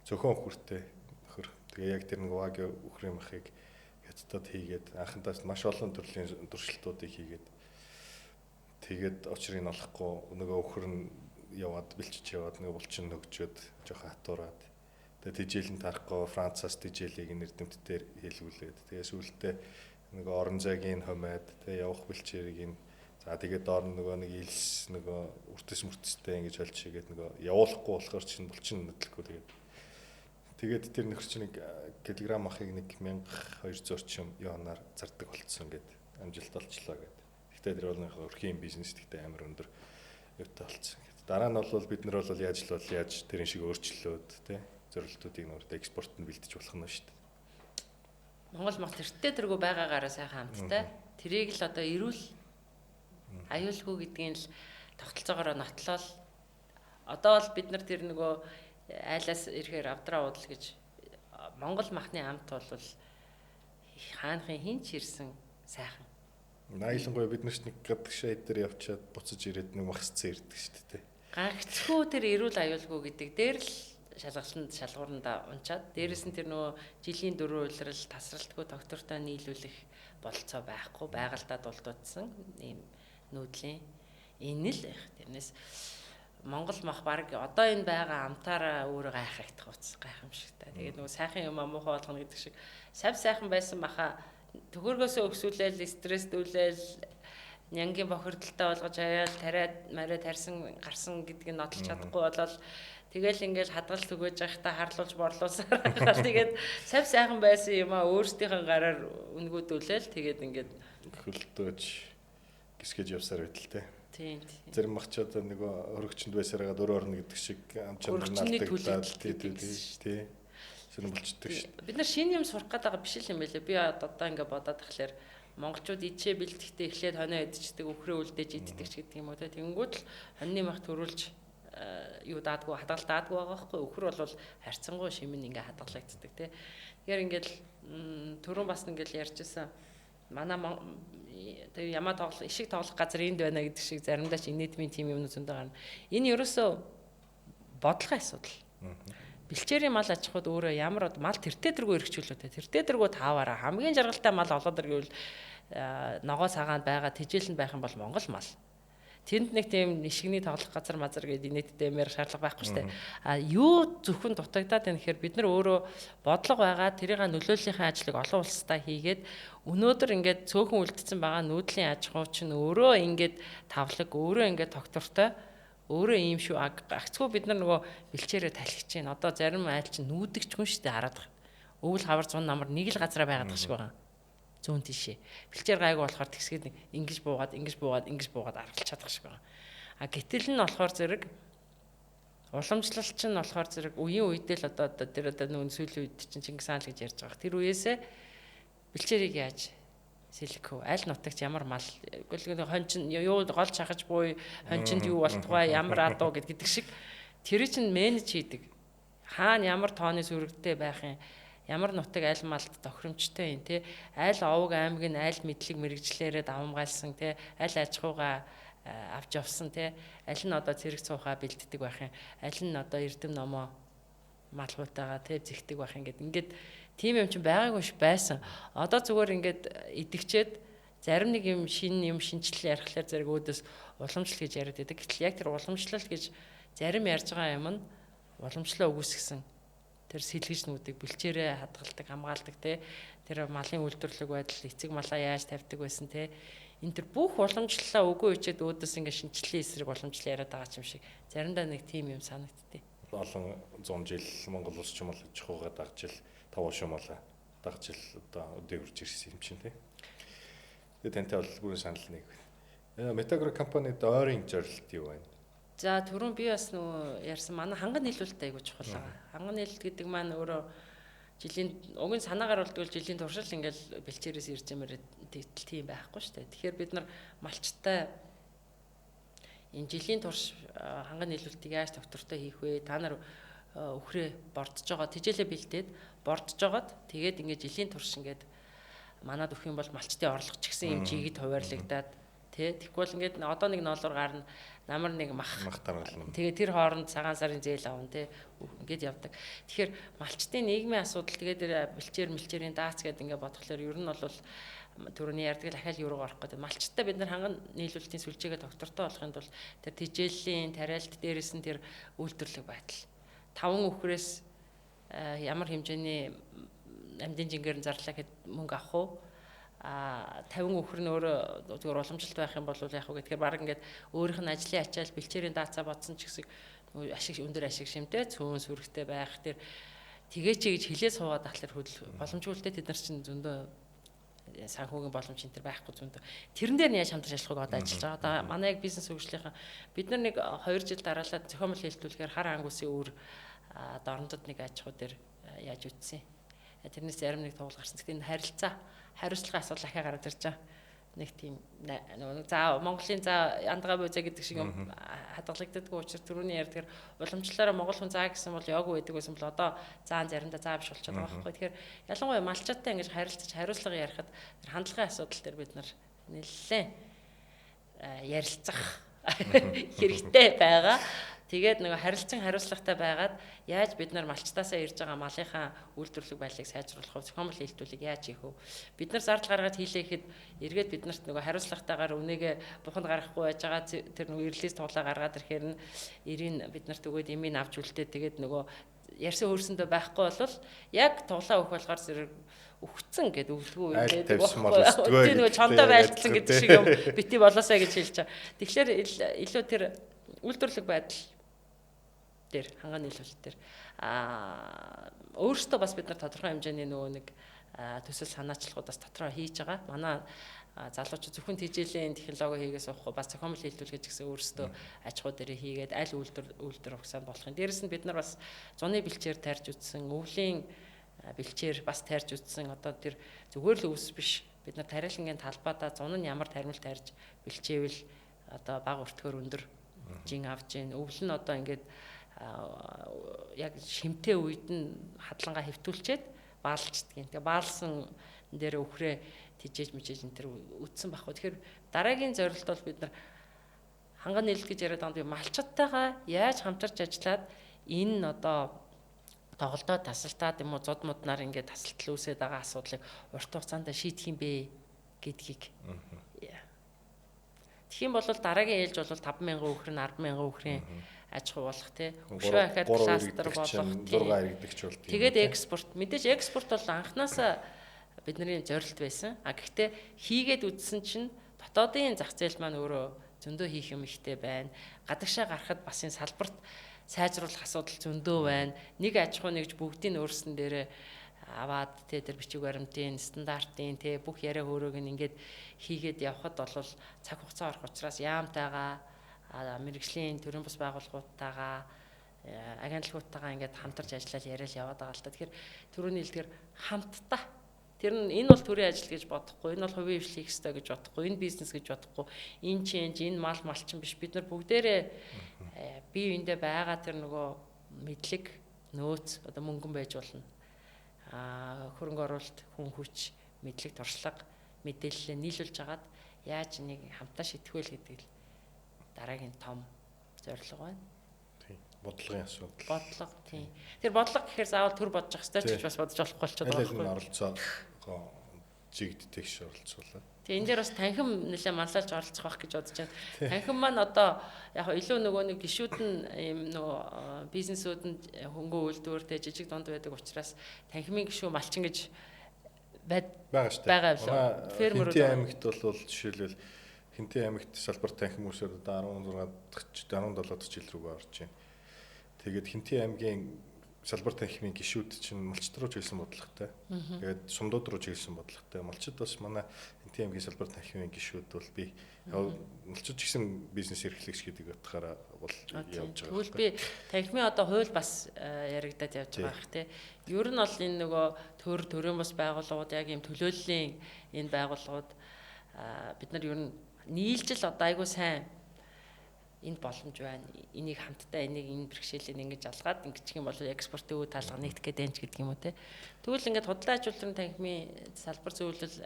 [SPEAKER 1] зөвхөн хүртэй нөхөр. Тэгээ яг тэр нэг вагийн үхрийн махыг хятадд хийгээд анхандаас маш олон төрлийн туршилтуудыг хийгээд тэгээд очрыг нь олохгүй нөгөө өхөр нь яваад бэлчиж яваад нөгөө булчин нөгжөөд жоохон хатуураад тэгээд тижээлэн тарахгүй Францаас тижээлийг нэрдэмтдээр хэлгүүлээд тэгээд сүүлдээ нөгөө орон зайгийн хомойд тэгээд явах бэлчээрийг нь за тэгээд доор нөгөө нэг илс нөгөө үртэс мөртстэй ингэж олж хийгээд нөгөө явуулахгүй болохоор чинь булчин нөтлөхгүй тэгээд тэр нөхөр чинь нэг килограмм махыг 1200 орчим юанаар зардаг болцсон гэдэг амжилт олчлоо гэдэг. Гэхдээ тэр бол нэг өрхийн бизнес гэхдээ амар өндөр өвтэй болцсон. Дараа нь бол бид нар бол яаж тэрэн шиг өөрчлөлөөд тий зорилтуудыг нөрд экспорт нь бэлдэж болох нь шүү дээ.
[SPEAKER 2] Монгол мах тэртээ тэргүй байгаагаараа сайхан хамттай. Тэрийг л одоо эрүүл аюулгүй гэдгийг л тогтолцоогоор нотлол. Одоо бол бид нар тэр нөгөө айлаас ирэхээр авдраа уудал гэж Монгол махны амт бол хаанхын хинч ирсэн сайхан.
[SPEAKER 1] Наилангуй бид нарт нэг гадагшаа дээр явчаад буцаж ирээд нэг махсцсан ирдэг шүү дээ.
[SPEAKER 2] Гагцгүй тэр эрүүл аюулгүй гэдэг дээр л шалгууранда унчаад дээрэс нь тэр нөгөө жилийн 4 улирал тасралтгүй доктортой нийлүүлэх болцоо байхгүй байгальтаа дулдуудсан ийм нүүдлийн энэ л их тэрнээс Монгол мах баг одоо энэ байгаа амтаараа өөрөө гайхагдах уус гайхамшигтай. Тэгээд нөгөө сайхан юм муухай болгоно гэдэг шиг сайхан байсан маха төгөөргөөсөө өксүүлээл стресстүүлээл нянгийн бохирдолтой болгож аяал тариад мариад тарьсан гарсан гэдгийг нотолж чадахгүй болол тэгэл ингээл хадгалж түгэж байхдаа харлуулж борлуулсаар гал тэгээд сайхан байсан юм а өөрсдийнхээ гараар үнгүүдүүлээл тэгээд ингээд
[SPEAKER 1] хөлдөөж гисгэж явсаар байтал те.
[SPEAKER 2] Тийм.
[SPEAKER 1] Зарим махчаад нөгөө өргөчөнд байсараа дөр орно гэдэг шиг амчаад наалдагдаад тий. Сонир болчдөг шүү.
[SPEAKER 2] Бид нар шинэ юм сурах гэдэг биш л юм байлээ. Би одоо ингээд бодоод тахлаар монголчууд ичээ бэлтгэхдээ эхлээд хоноо идчихдэг, өхрөө үлдээж иддэг ч гэдэг юм уу те. Тэнгүүд л хоньны мах төрүүлж юу даадгүй хадгалт даадгүй байгаа байхгүй. Өхөр бол харьцангуй шимэн ингээд хадгалагддаг те. Тэгэхээр ингээд түрүүн бас ингээд ярьжсэн манай тэг ямаа тоглох ишиг тоглох газар энд байна гэдэг шиг заримдаа ч инээдмийн тим юмнууд зөндөө гарна. Энэ ерөөсөө бодлогын асуудал. Бэлчээрийн мал аж ахуйд өөрөө ямар мал тэртээ дэргүү эргчүүлүүтэй тэртээ дэргүү тааваараа хамгийн жаргалтай мал олоод ирвэл ногоо цагаанд байгаа тэжээлэнд байх юм бол Монгол мал. Тэнд нэг тийм ишигний тоглох газар мазар гэдэг инээдтэй мэр шаардлага байхгүй шүү дээ. Юу зөвхөн дутагдаад байна гэхээр бид нар өөрөө бодлого байгаа тэрийг нөлөөллийнхээ ажлыг олон улстай хийгээд өнөөдөр ингээд цөөхөн үлдсэн байгаа нүүдлийн аж ахуй чинь өөрөө ингээд тавлаг өөрөө ингээд тогтвортой өөрөө ийм шүү агцгүй бид нар нөгөө бэлчээрээ талхиж чинь одоо зарим айл чинь нүүдэгч хүн шүү дээ хараад байгаа. Өвөл хавар зун намар нэг л газараа байгаад байгаа шиг байгаа. Зүүн тишээ. Бэлчээр гайгүй болохоор тэгсгээд ингэж буугаад аргалж чадах шиг байгаа. Гэтэл нь болохоор зэрэг уламжлалч нь болохоор зэрэг үеийн үедээ л одоо тэр нүүн сүүлийн үед чинь Чингис хаан л гэж ярьж байгаа. Тэр үеэсээ бэлчээрийг яаж сэлэхүү аль нутагт ямар мал хончин юу гол шахаж буй хончинд юу болтугай ямар адуу гэдэг шиг тэр чинь менеж хийдэг. Хаана ямар тооны сүрэгтэй байх юм ямар нутаг аль малд тохиромжтой юм те аль овог аймаг нь аль мэдлэг мэрэгжлээрээ давамгайлсан те аль аж ахуйгаа авч явсан те аль нь одоо цэрэг цуухаа бэлддэг байх юм аль нь одоо эрдэм номоо малгуйтайгаа те зихдэг байх юм ингээд тийм юм чинь байгаагүй ш байсан одоо зүгээр ингээд идэгчээд зарим нэг юм шинжилэл ярихлаар зэрэг өөдөөс уламжлал гэж яриад байдаг. Гэтэл яг тэр уламжлал гэж зарим ярьж байгаа юм нь уламжлалаа үгүйсгэсэн тэр сэлгэжнүүдийг бэлчээрээ хадгалдаг, хамгаалдаг те тэр малын үйлдвэрлэх байдал, эцэг малаа яаж тавьдаг байсан те энэ тэр бүх уламжлалаа үгүй үчээд өөдөөс ингээ шинжиллийн эсрэг уламжлал яриад байгаа юм шиг заримдаа нэг тийм юм санагдтыг.
[SPEAKER 1] Олон 100 жил Монгол улс ч юм уу жихуугаа дагж ил тавуу шумалаа дагж ил одоо өдөрж ирсэн юм чинь тий. Тэгээд тантай бол бүрэн санал нэг байна. Metagro компанид ойрын зорилт юу байна?
[SPEAKER 2] За түрүүн би бас нөгөө ярьсан манай ханган нийлүүлэлт айгуу чухал байгаа. Ханган нийлүүлэлт гэдэг маань өөрөө жилийн уг нь санаагаар болдгол жилийн туршил ингээл бэлчээрээс ирж юмэр тийм байхгүй шүү дээ. Тэгэхээр бид нар малчтай энэ жилийн турш ханган нийлүүлэлтийг яаж доктортой хийх вэ? Та нар өхрөө бордож байгаа тижээлээ бэлдээд бордож байгаад тэгээд ингээд жилийн турш ингээд манад өгөх юм бол малчтын орлого ч гэсэн юм жигэд хуваарлагдаад тий тэгвэл ингээд одоо нэг ноолоор гарна намар нэг мах
[SPEAKER 1] таргална.
[SPEAKER 2] Тэгээ тэр хооронд цагаан сарын зээл авна тий ингээд явдаг. Тэгэхээр малчтын нийгмийн асуудал тэгээд бэлчээрийн даац гэдэг ингээд бодглохлоор ер нь бол түрүүний ярьдаг ахаал юу руу орох гэдэг. Малчтаа бид нар ханган нийлүүлэлтийн сүлжээгээ доктортой болохын тулд тэр тижээлийн тариалт дээрээс нь тэр үйлдвэрлэх байдал 5 өхрөөс ямар хэмжээний амьдын жингээр зарлаа гэхэд мөнгө авах уу? 50 өхөр нь өөрөө зүгээр уламжлалт байх юм бол яах вэ гэхээр баг ингээд өөрийнх нь ажлын ачаал бэлчээрийн даацаа бодсон ч гэсэн өндөр ашиг шимтэй цөөн сүрэгтэй байх тэр тэгээч гэж хилээ суугаад ахлаар боломжгүй тэд нар чинь зөндөө санхүүгийн боломж энэ төр байхгүй зөндөө тэрэн дээр нь яаж хамтарч ажиллахыг одоо ажиллаж байгаа. Одоо манай яг бизнес хөгжлийнхэн бид нар нэг 2 жил дараалал зохиомжтой хэлтүүлэхээр хар ангуусын үүр дорнодод нэг аж ахуй дээр яаж үтсэн. Тэрнээс зарим нэг туулга гарсан. Гэхдээ энэ хариуцлагын асуудал ахаа гараад ирж байгаа. Нэг тийм за Монголын за яндагаа буйзаа гэдэг шиг юм хадгалагддаг учраас түрүүний ярьдгаар уламжлалаараа монгол хүн заа гэсэн бол яваагүй байдаг байсан бол одоо заан заримдаа заа биш болчиход байгаа байхгүй. Тэгэхээр ялангуяа малчаатай ингэж харилцаж хариуцлага ярихад тэр хандлагын асуудал дээр бид нар нэлээд ярилцах хэрэгтэй байгаа. Тэгээд нөгөө харилцан хариуцлагатай байгаад яаж бид нар малчтаасаа ирж байгаа малынхаа үйлдвэрлэх байдлыг сайжруулах вэ? Зохиомжтой хэлтүүлэг яаж хийх вэ? Бид нар зардал гаргаад хийлээхэд эргээд бид нарт нөгөө хариуцлагатайгаар үнэгээ буханд гаргахгүй байж байгаа тэр нөгөө ирлээс туулаа гаргаад ирэхээр нь эрийн бид нарт өгөөд эмийг авч үлдээ тэгээд нөгөө ярьсан хөрсөндөө байхгүй бол яг туулаа өгөх болохоор зэрэг өгцөн гэдэг өвлгөө
[SPEAKER 1] байдаг байхгүй.
[SPEAKER 2] Тийм нөгөө чондоо байлцсан гэдэг шиг юм бити болоосаа гэж хэлж байгаа. Тэгэхээр илүү тэр үйлдвэрлэх байдал дээр ханган нийлүүлэлт дээр өөрөөсөө бас бид нар тодорхой хэмжээний нөгөө нэг төсөл санаачлагуудаас дотроо хийж байгаа. Манай залуучууд зөвхөн тижээлийн технологи хийгээс авахгүй бас зохиомжтой хэлтүүлгэж гэсэн өөрөөсөө аж ахуй дээр хийгээд аль үйлдвэр ухсаанд болох юм. Дээрээс нь бид нар бас зуны бэлчээр тарьж үтсэн, өвлийн бэлчээр бас тарьж үтсэн. Одоо тэр зүгээр л өвс биш. Бид нар тариалангийн талбайдаа зун нь ямар таримл тарьж бэлчээвэл одоо баг өртгөр өндөр жин авч ийн. Өвөл нь одоо ингээд яг шимтэй үед нь хадлагаа хэвтүүлчихэд баалчдаг. Тэгээ баалсан дээр өхрөө тижээж мижээж энэ төр үтсэн байхгүй. Тэгэхээр дараагийн зорилт бол бид нар ханган нийлэлт гэж яриад байгаа би малчтайгаа яаж хамтарч ажиллаад энэ одоо тоглолтоо тасалтаад юм уу зуд муднаар ингээд тасалтал үүсээд байгаа асуудлыг урт хугацаанд шийдэх юм бэ гэдгийг. Тэгэх юм бол дараагийн ээлж бол 50000 өхөр нь 100000 өхрийн аж ахуй болох тий. Өшөө ахаад кластер болох
[SPEAKER 1] 6 иргэдэгч бол тийм.
[SPEAKER 2] Тэгээд экспорт мэдээж экспорт бол анханасаа бидний зорилт байсан. Гэхдээ хийгээд үдсэн чинь дотоодын зах зээл маань өөрөө зөндөө хийх юм ихтэй байна. Гадагшаа гарахад бас энэ салбарт сайжруулах асуудал зөндөө байна. Нэг аж ахуй нэгж бүгдийн өөрсөн дээрээ аваад тэр бичиг баримтын стандартын бүх яриа хөөрөөг нь ингээд хийгээд явхад бол цаг хугацаа орох учраас яамтайгаа мэрэгжлийн төрийн бас байгууллагуудтайгаа агентлагуудтайгаа ингээд хамтарч ажиллаж яриад яваад байгаа л та. Тэгэхээр түрүүний хэлдгээр хамтдаа тэр нь энэ бол төрийн ажил гэж бодохгүй, энэ бол хувийн хвшил хийх ёстой гэж бодохгүй, энэ бизнес гэж бодохгүй, энэ ченж, энэ мал малчин биш. Бид нар бүгдээрээ бие биендээ байгаа тэр нөгөө мэдлэг, нөөц одоо мөнгөн байж болно. Хөрөнгө оруулалт, хүн хүч, мэдлэг, туршлага, мэдээлэл нийлүүлж хагаад яаж нэг хамтаа шийдэх вэ гэдэг л дараагийн том зорилго байна.
[SPEAKER 1] Тийм. Бодлогын асуудал.
[SPEAKER 2] Бодлого тийм. Тэр бодлого гэхээр заавал төр бодож ах ёстой ч бас бодож болохгүй болчиход байгаа
[SPEAKER 1] юм. Аль аль нь оролцоогоо жигддэг ш оролцуулаад.
[SPEAKER 2] Тэгээ энэ дээр бас танхим нэлээ манлайлж оролцох байх гэж бодож байна. Танхим маань одоо яг илүү нөгөө нэг гишүүд нь ийм нөгөө бизнесүүд нь хөнгөө үйлдвэртэй жижиг дунд байдаг учраас танхимын гишүү малчин гэж
[SPEAKER 1] байгаа шүү дээ.
[SPEAKER 2] Байгаа фермерүүд
[SPEAKER 1] Хинтээ аймагт бол жишээлбэл Хинтээ аймагт салбар танхим үүсээд одоо 16 дахь 17 дахь жил рүү орж байна. Тэгээд Хинтээ аймгийн салбар танхимын гишүүд чинь малчд руу чиглэсэн бодлоготой. Тэгээд сумдууд руу чиглэсэн бодлоготой. Малчд бас манай Хинтээ аймгийн салбар танхимын гишүүд бол би малчд ч гэсэн бизнес эрхлэгч гэдэг утгаараа бол явж байгаа.
[SPEAKER 2] Тэгвэл би танхимын одоо хууль бас яригадад явж байгаа хэрэг те. Ер нь бол энэ нөгөө төрийн бас байгууллагууд яг ийм төлөөллийн энэ байгууллагууд бид нар ер нь нийлжил одоо айгүй сайн энд боломж байна. Энийг хамтдаа энэ бэрхшээлийг ингэж алгаад ингэчих юм бол экспортын үе таалга нэгтгэх гэдэг гэдэг юм уу те. Тэгвэл ингээд худлаа ажилтны танхимын салбар зөвлөл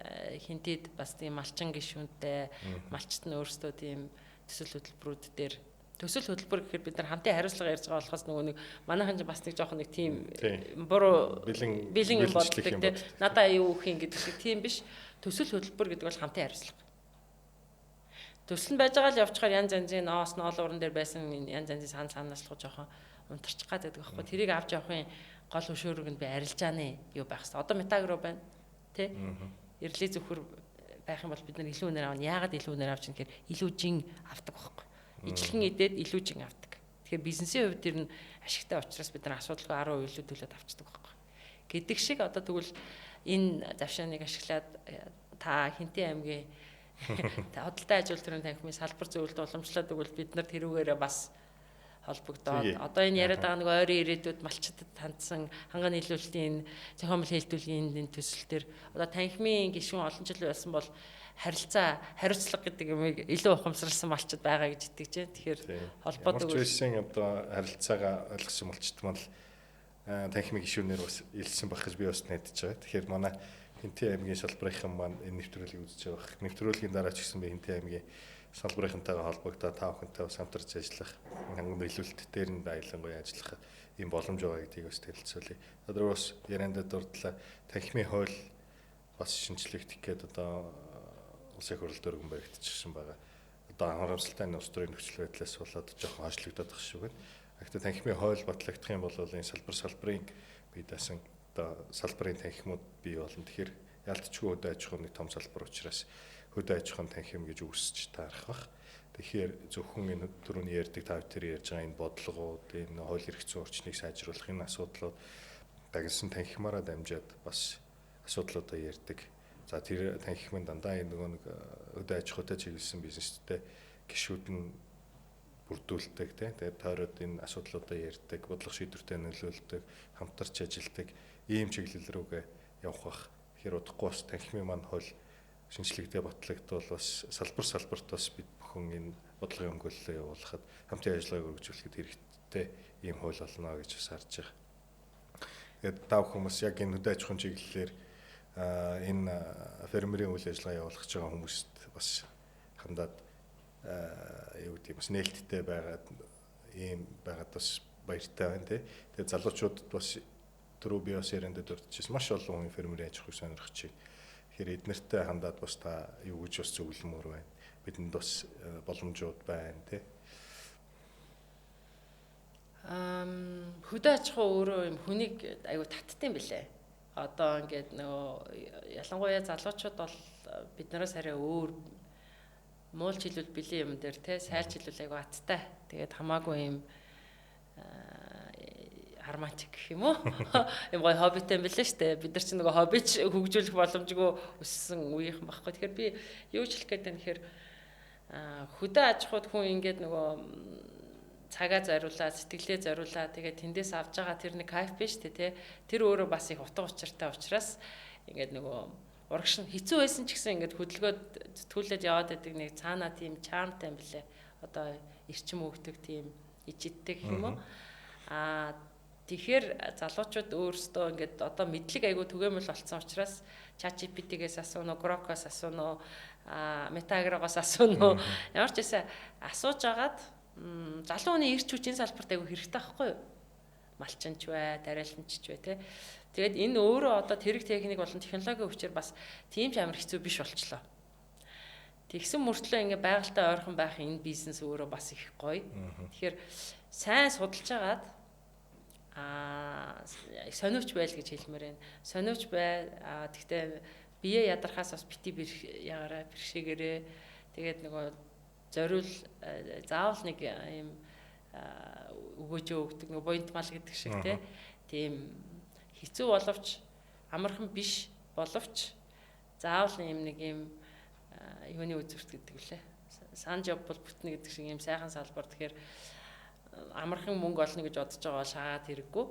[SPEAKER 2] Хинтэд бас тийм малчин гишүүнтэй малчт нь өөрсдөө тийм төсөл хөтөлбөрүүд дээр төсөл хөтөлбөр гэхээр бид нар хамтын хариуцлага ярьж байгаа болохоос нөгөө нэг манайхан ч бас нэг жоохон нэг тийм буруу бэлэн юм болдог те. Надаа юу өгөх юм гэдэг шиг тийм биш. Төсөл хөтөлбөр гэдэг бол хамтын хариуцлага. Төсөл нь байж байгаа л явчихаар янз янзын ноос ноолуурн дээр байсан янз янзын санаачлах жоохон унтарчих гад байдаг байхгүй. Тэрийг авч явахын гол хөшөөрөг нь би арилжааны юу байх хэвээр. Одоо метагро байна. Тэ? Эрлийн зөвхөр байх юм бол бид нар илүү үнээр авна. Яагаад илүү үнээр авч байгаа гэхээр илүү жин авдаг байхгүй. Ижлэгэн идээд илүү жин авдаг. Тэгэхээр бизнесийн хувьд тэр нь ашигтай учраас бид нар асуудалгүй 10% илүү төлөөд авчдаг байхгүй. Гэдэг шиг одоо тэгвэл энэ завшааныг ашиглаад та Хинтээ аймгийн хөдөлთა ажил төрийн танхимын салбар зөвлөлд уламжлаад өгвөл бид нар тэрүүгээрээ бас холбогдоод одоо энэ яриад байгаа нэг ойрын ирээдүйд малчдад хандсан ханган нийлүүлэлтийн зохиомжтой хэлтүүлгийн энэ төсөл төр одоо танхимын гишүүн олон жил байсан бол хариуцлага гэдэг юмыг илүү ухамсарласан малчд байгаа гэж итгэж байна. Тэгэхээр холбоод
[SPEAKER 1] өгвөл байсан одоо харилцаагаа ойлгосон малчд маань танхимын гишүүнээр бас илсэн байх гэж би бас найдаж байгаа. Тэгэхээр манай Хинтээ аймгийн салбарынхан маань энэ нэвтрүүлгийг үзэж байгаа. Нэвтрүүлгийн дараа ч гэсэн би Хинтээ аймгийн салбарынхантайгаа холбогдоод та бүхэнтэй бас хамтарч ажиллах, ханган нийлүүлэлт дээр нь баялангуй ажиллах ийм боломж байгаа гэдгийг бас танилцуулъя. Одоо бас яриандаа дурдлаа танхимын хууль бас шинжлэгдэх гээд одоо улсын хурлд өргөн баригдчихсан байгаа. Одоо харамсалтай нь улс төрийн нөхцөл байдлаас болоод жоохон хойшлогдоод байгаа шүү байна. Гэхдээ танхимын хууль батлагдах юм бол энэ салбарын бие даасан одоо салбарын танхимууд бий болно. Тэгэхээр ялцчгүй хөдөө аж ахуйн нэг том салбар учраас хөдөө аж ахуйн танхим гэж үүсэж таарах бах. Тэгэхээр зөвхөн энэ түрүүний ярьдаг тав тэр ярьж байгаа энэ бодлогууд, энэ хууль эрх зүйн орчныг сайжруулах энэ асуудлууд дагнсан танхимаараа дамжаад бас асуудлуудаа ярьдаг. За тэр танхимын дандаа энэ нөгөө нэг хөдөө аж ахуйтай чиглэсэн бизнестэй гишүүд нь бүрдүүлдэг тийм. Тэгээд тойроод энэ асуудлуудаа ярьдаг, бодлого шийдвэртэй нөлөөлдөг, хамтарч ажилладаг ийм чиглэл рүүгээ явах бах. Тэгэхээр удахгүй бас танхимын маань хууль шинжлэхдээ батлагдвал бас салбарт бас бид бүхэн энэ бодлогын хөнгөлөлөө явуулахад хамтын ажиллагааг өргөжүүлэхэд хэрэгтэй ийм хууль болно гэж бас харж байгаа. Тэгээд тав хүмүүс яг энэ хөдөө аж ахуйн чиглэлээр энэ фермерийн үйл ажиллагаа явуулах гэж байгаа хүмүүст бас хандаад юу гэдэг бас нээлттэй байгаад ийм байгаад бас баяртай байна тий. Тэгээд залуучуудад бас түрүү би бас яриандад дурдчихсан маш олон хүн фермерийн аж ахуйг сонирхож байна. Тэгэхээр эднэртэй хандаад бас та юу гэж бас зөвлөмөр байна. Бидэнд бас боломжууд байна тий.
[SPEAKER 2] Хөдөө аж ахуй өөрөө юм хүнийг аюу татдсан билээ. Одоо ингээд нөгөө ялангуяа залуучууд бол биднээс арай өөр муулч хэлвэл бэлэн юм дээр те сайлч хэлвэл аюу аттай. Тэгээд хамаагүй юм романтик гэх юм уу? Юм гоё хоббитэй юм билээ штэ. Бид нар ч нөгөө хоббич хөгжүүлэх боломжгүй өссөн үеийнхэн багхгүй. Тэгэхээр би юу ч хэлэх гээд байна гэхээр хөдөө аж ахуйд хүн ингээд нөгөө цагаа зориулаад, сэтгэлээ зориулаад тэгээд тэндээс авж байгаа тэр нэг кайф биш тэ. Тэр өөрөө бас их утга учиртай учраас ингээд нөгөө урагш нь хэцүү байсан ч гэсэн ингээд хөдөлгөөд зүтгүүлээд яваад байдаг нэг цаанаа тийм чармтай юм билээ. Одоо эрчим өгдөг тийм ижидтэй гэх юм уу? Тэгэхээр залуучууд өөрсдөө ингээд одоо мэдлэг айгу түгээмэл болцсон учраас ChatGPT-гээс асууно, Grok-оос асууно, Metagro-гоос асууно. Ямар ч байсан асууж агаад залуу хүний эрч хүчийн салбарт айгу хэрэгтэй байхгүй юу? Малчинч бай, дарааланч бай тэ. Тэгээд энэ өөрөө одоо тэрэг техник болон технологийн хүчээр бас тийм ч амар хэцүү биш болчлоо. Тэгсэн мөртлөө ингээ байгальтай ойрхон байх энэ бизнес өөрөө бас их гоё. Тэгэхээр сайн судалж агаад сониуч байл гэж хэлмээр байна. Сониуч бай. Тэгтээ бие ядархаас бас бити ягаараа бэрхшээгээрээ тэгээд нөгөө зориул заавал нэг юм өгөөж өгдөг нөгөө буянт мал гэдэг шиг тийм хэцүү боловч амархан биш боловч заавал нэг юм юуны үзүүрт гэдэг үлээ. Сан job бол бүтнэ гэдэг шиг юм сайхан салбар. Тэгэхээр амархан мөнгө олно гэж бодож байгаа бол шаагаад хэрэггүй.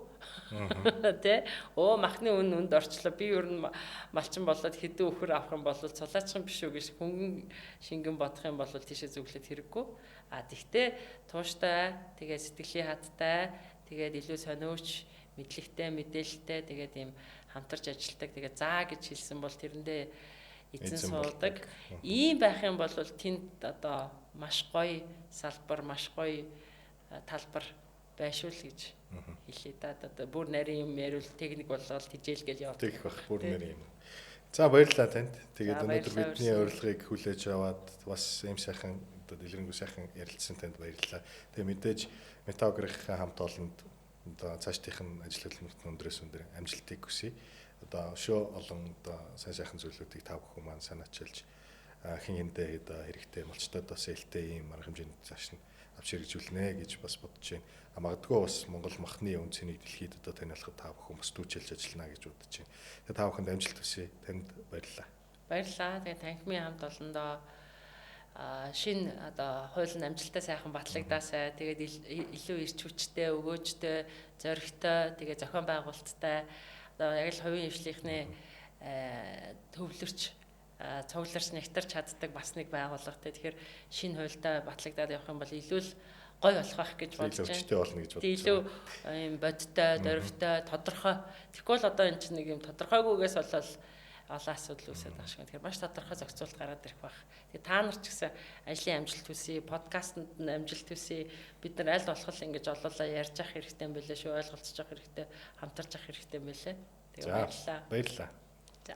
[SPEAKER 2] Тэ? Махны үнд орчлоо. Би ер нь малчин болоод хэдэн өхөр авах юм бол цулаачхан биш үү гэж хөнгөн шингэн бодох юм бол тийшээ зүглээд хэрэггүй. Тэгтээ тууштай, тэгээд сэтгэлийн хаттай, тэгээд илүү сониуч, мэдлэгтэй, мэдээлэлтэй, тэгээд ийм хамтарч ажилладаг. Тэгээд заа гэж хэлсэн бол тэрэндээ эзэн суудаг. Ийм байх юм бол тэнд одоо маш гоё салбар, маш гоё талбар байшуул гэж хэлээ да. Одоо бүр нарийн юм яриул техник болгоод хижээл гэж яваад.
[SPEAKER 1] Тэгэх бах бүр нарийн юм. За баярлалаа танд. Тэгээд өнөөдөр бидний урилгыг хүлээж аваад бас ийм сайхан одоо дэлгэрэнгүй сайхан ярилцсан танд баярлалаа. Тэгээд мэдээж Метагрийн хамт олонд одоо цаашдынх нь ажил хөдөлмөрт өндрөөс өндөр амжилтыг хүсье. Одоо өшөө олон одоо сайн сайхан зүйлүүдийг тав бүхэн маань санаачилж хин хинтээ одоо хэрэгтэй малчтаадаас ээлтэй ийм арга хэмжээнд цааш нь авч хэрэгжүүлнэ гэж бас бодож байна. Магадгүй бас Монгол махны үн цэнийг дэлхийд одоо таниулахад та бүхэн бас түүчилж ажиллана гэж бодож байна. Тэгээд та бүхэнд амжилт хүсье. Танд баярлалаа.
[SPEAKER 2] Баярлалаа. Тэгээд танхимын хамт олондоо шинэ одоо хуулийн амжилттай сайхан батлагдаасай. Тэгээд илүү ирч хүчтэй, өгөөжтэй, зоригтой, тэгээд зохион байгуулалттай одоо яг л хувийн хвшлийнхний төвлөрч цугларч нэгтарч чаддаг бас нэг байгууллага. Тэгэхээр шинэ хуультай батлагдаад явах юм бол илүү л гой болох байх гэж бодож байна.
[SPEAKER 1] Илүүчтэй болно гэж бодож байна.
[SPEAKER 2] Илүү юм бодтой, дөрвтэй, тодорхой. Тэгэхгүй л одоо энэ чинь нэг юм тодорхойгүйгээс болол олон асуудал үүсээд байгаа шиг. Тэгэхээр маш тодорхой зохицуулт гараад ирэх байх. Тэгээ та нар ч гэсэн ажлын амжилт хүсье, подкастэнд нь амжилт хүсье. Бид нар аль болох ингэж олоолаа ярьж ах хэрэгтэй юм байлээ шүү, ойлголцож ах хэрэгтэй, хамтарч ах хэрэгтэй юм байлээ. Тэгээ баярлалаа.
[SPEAKER 1] Баярлалаа.
[SPEAKER 2] За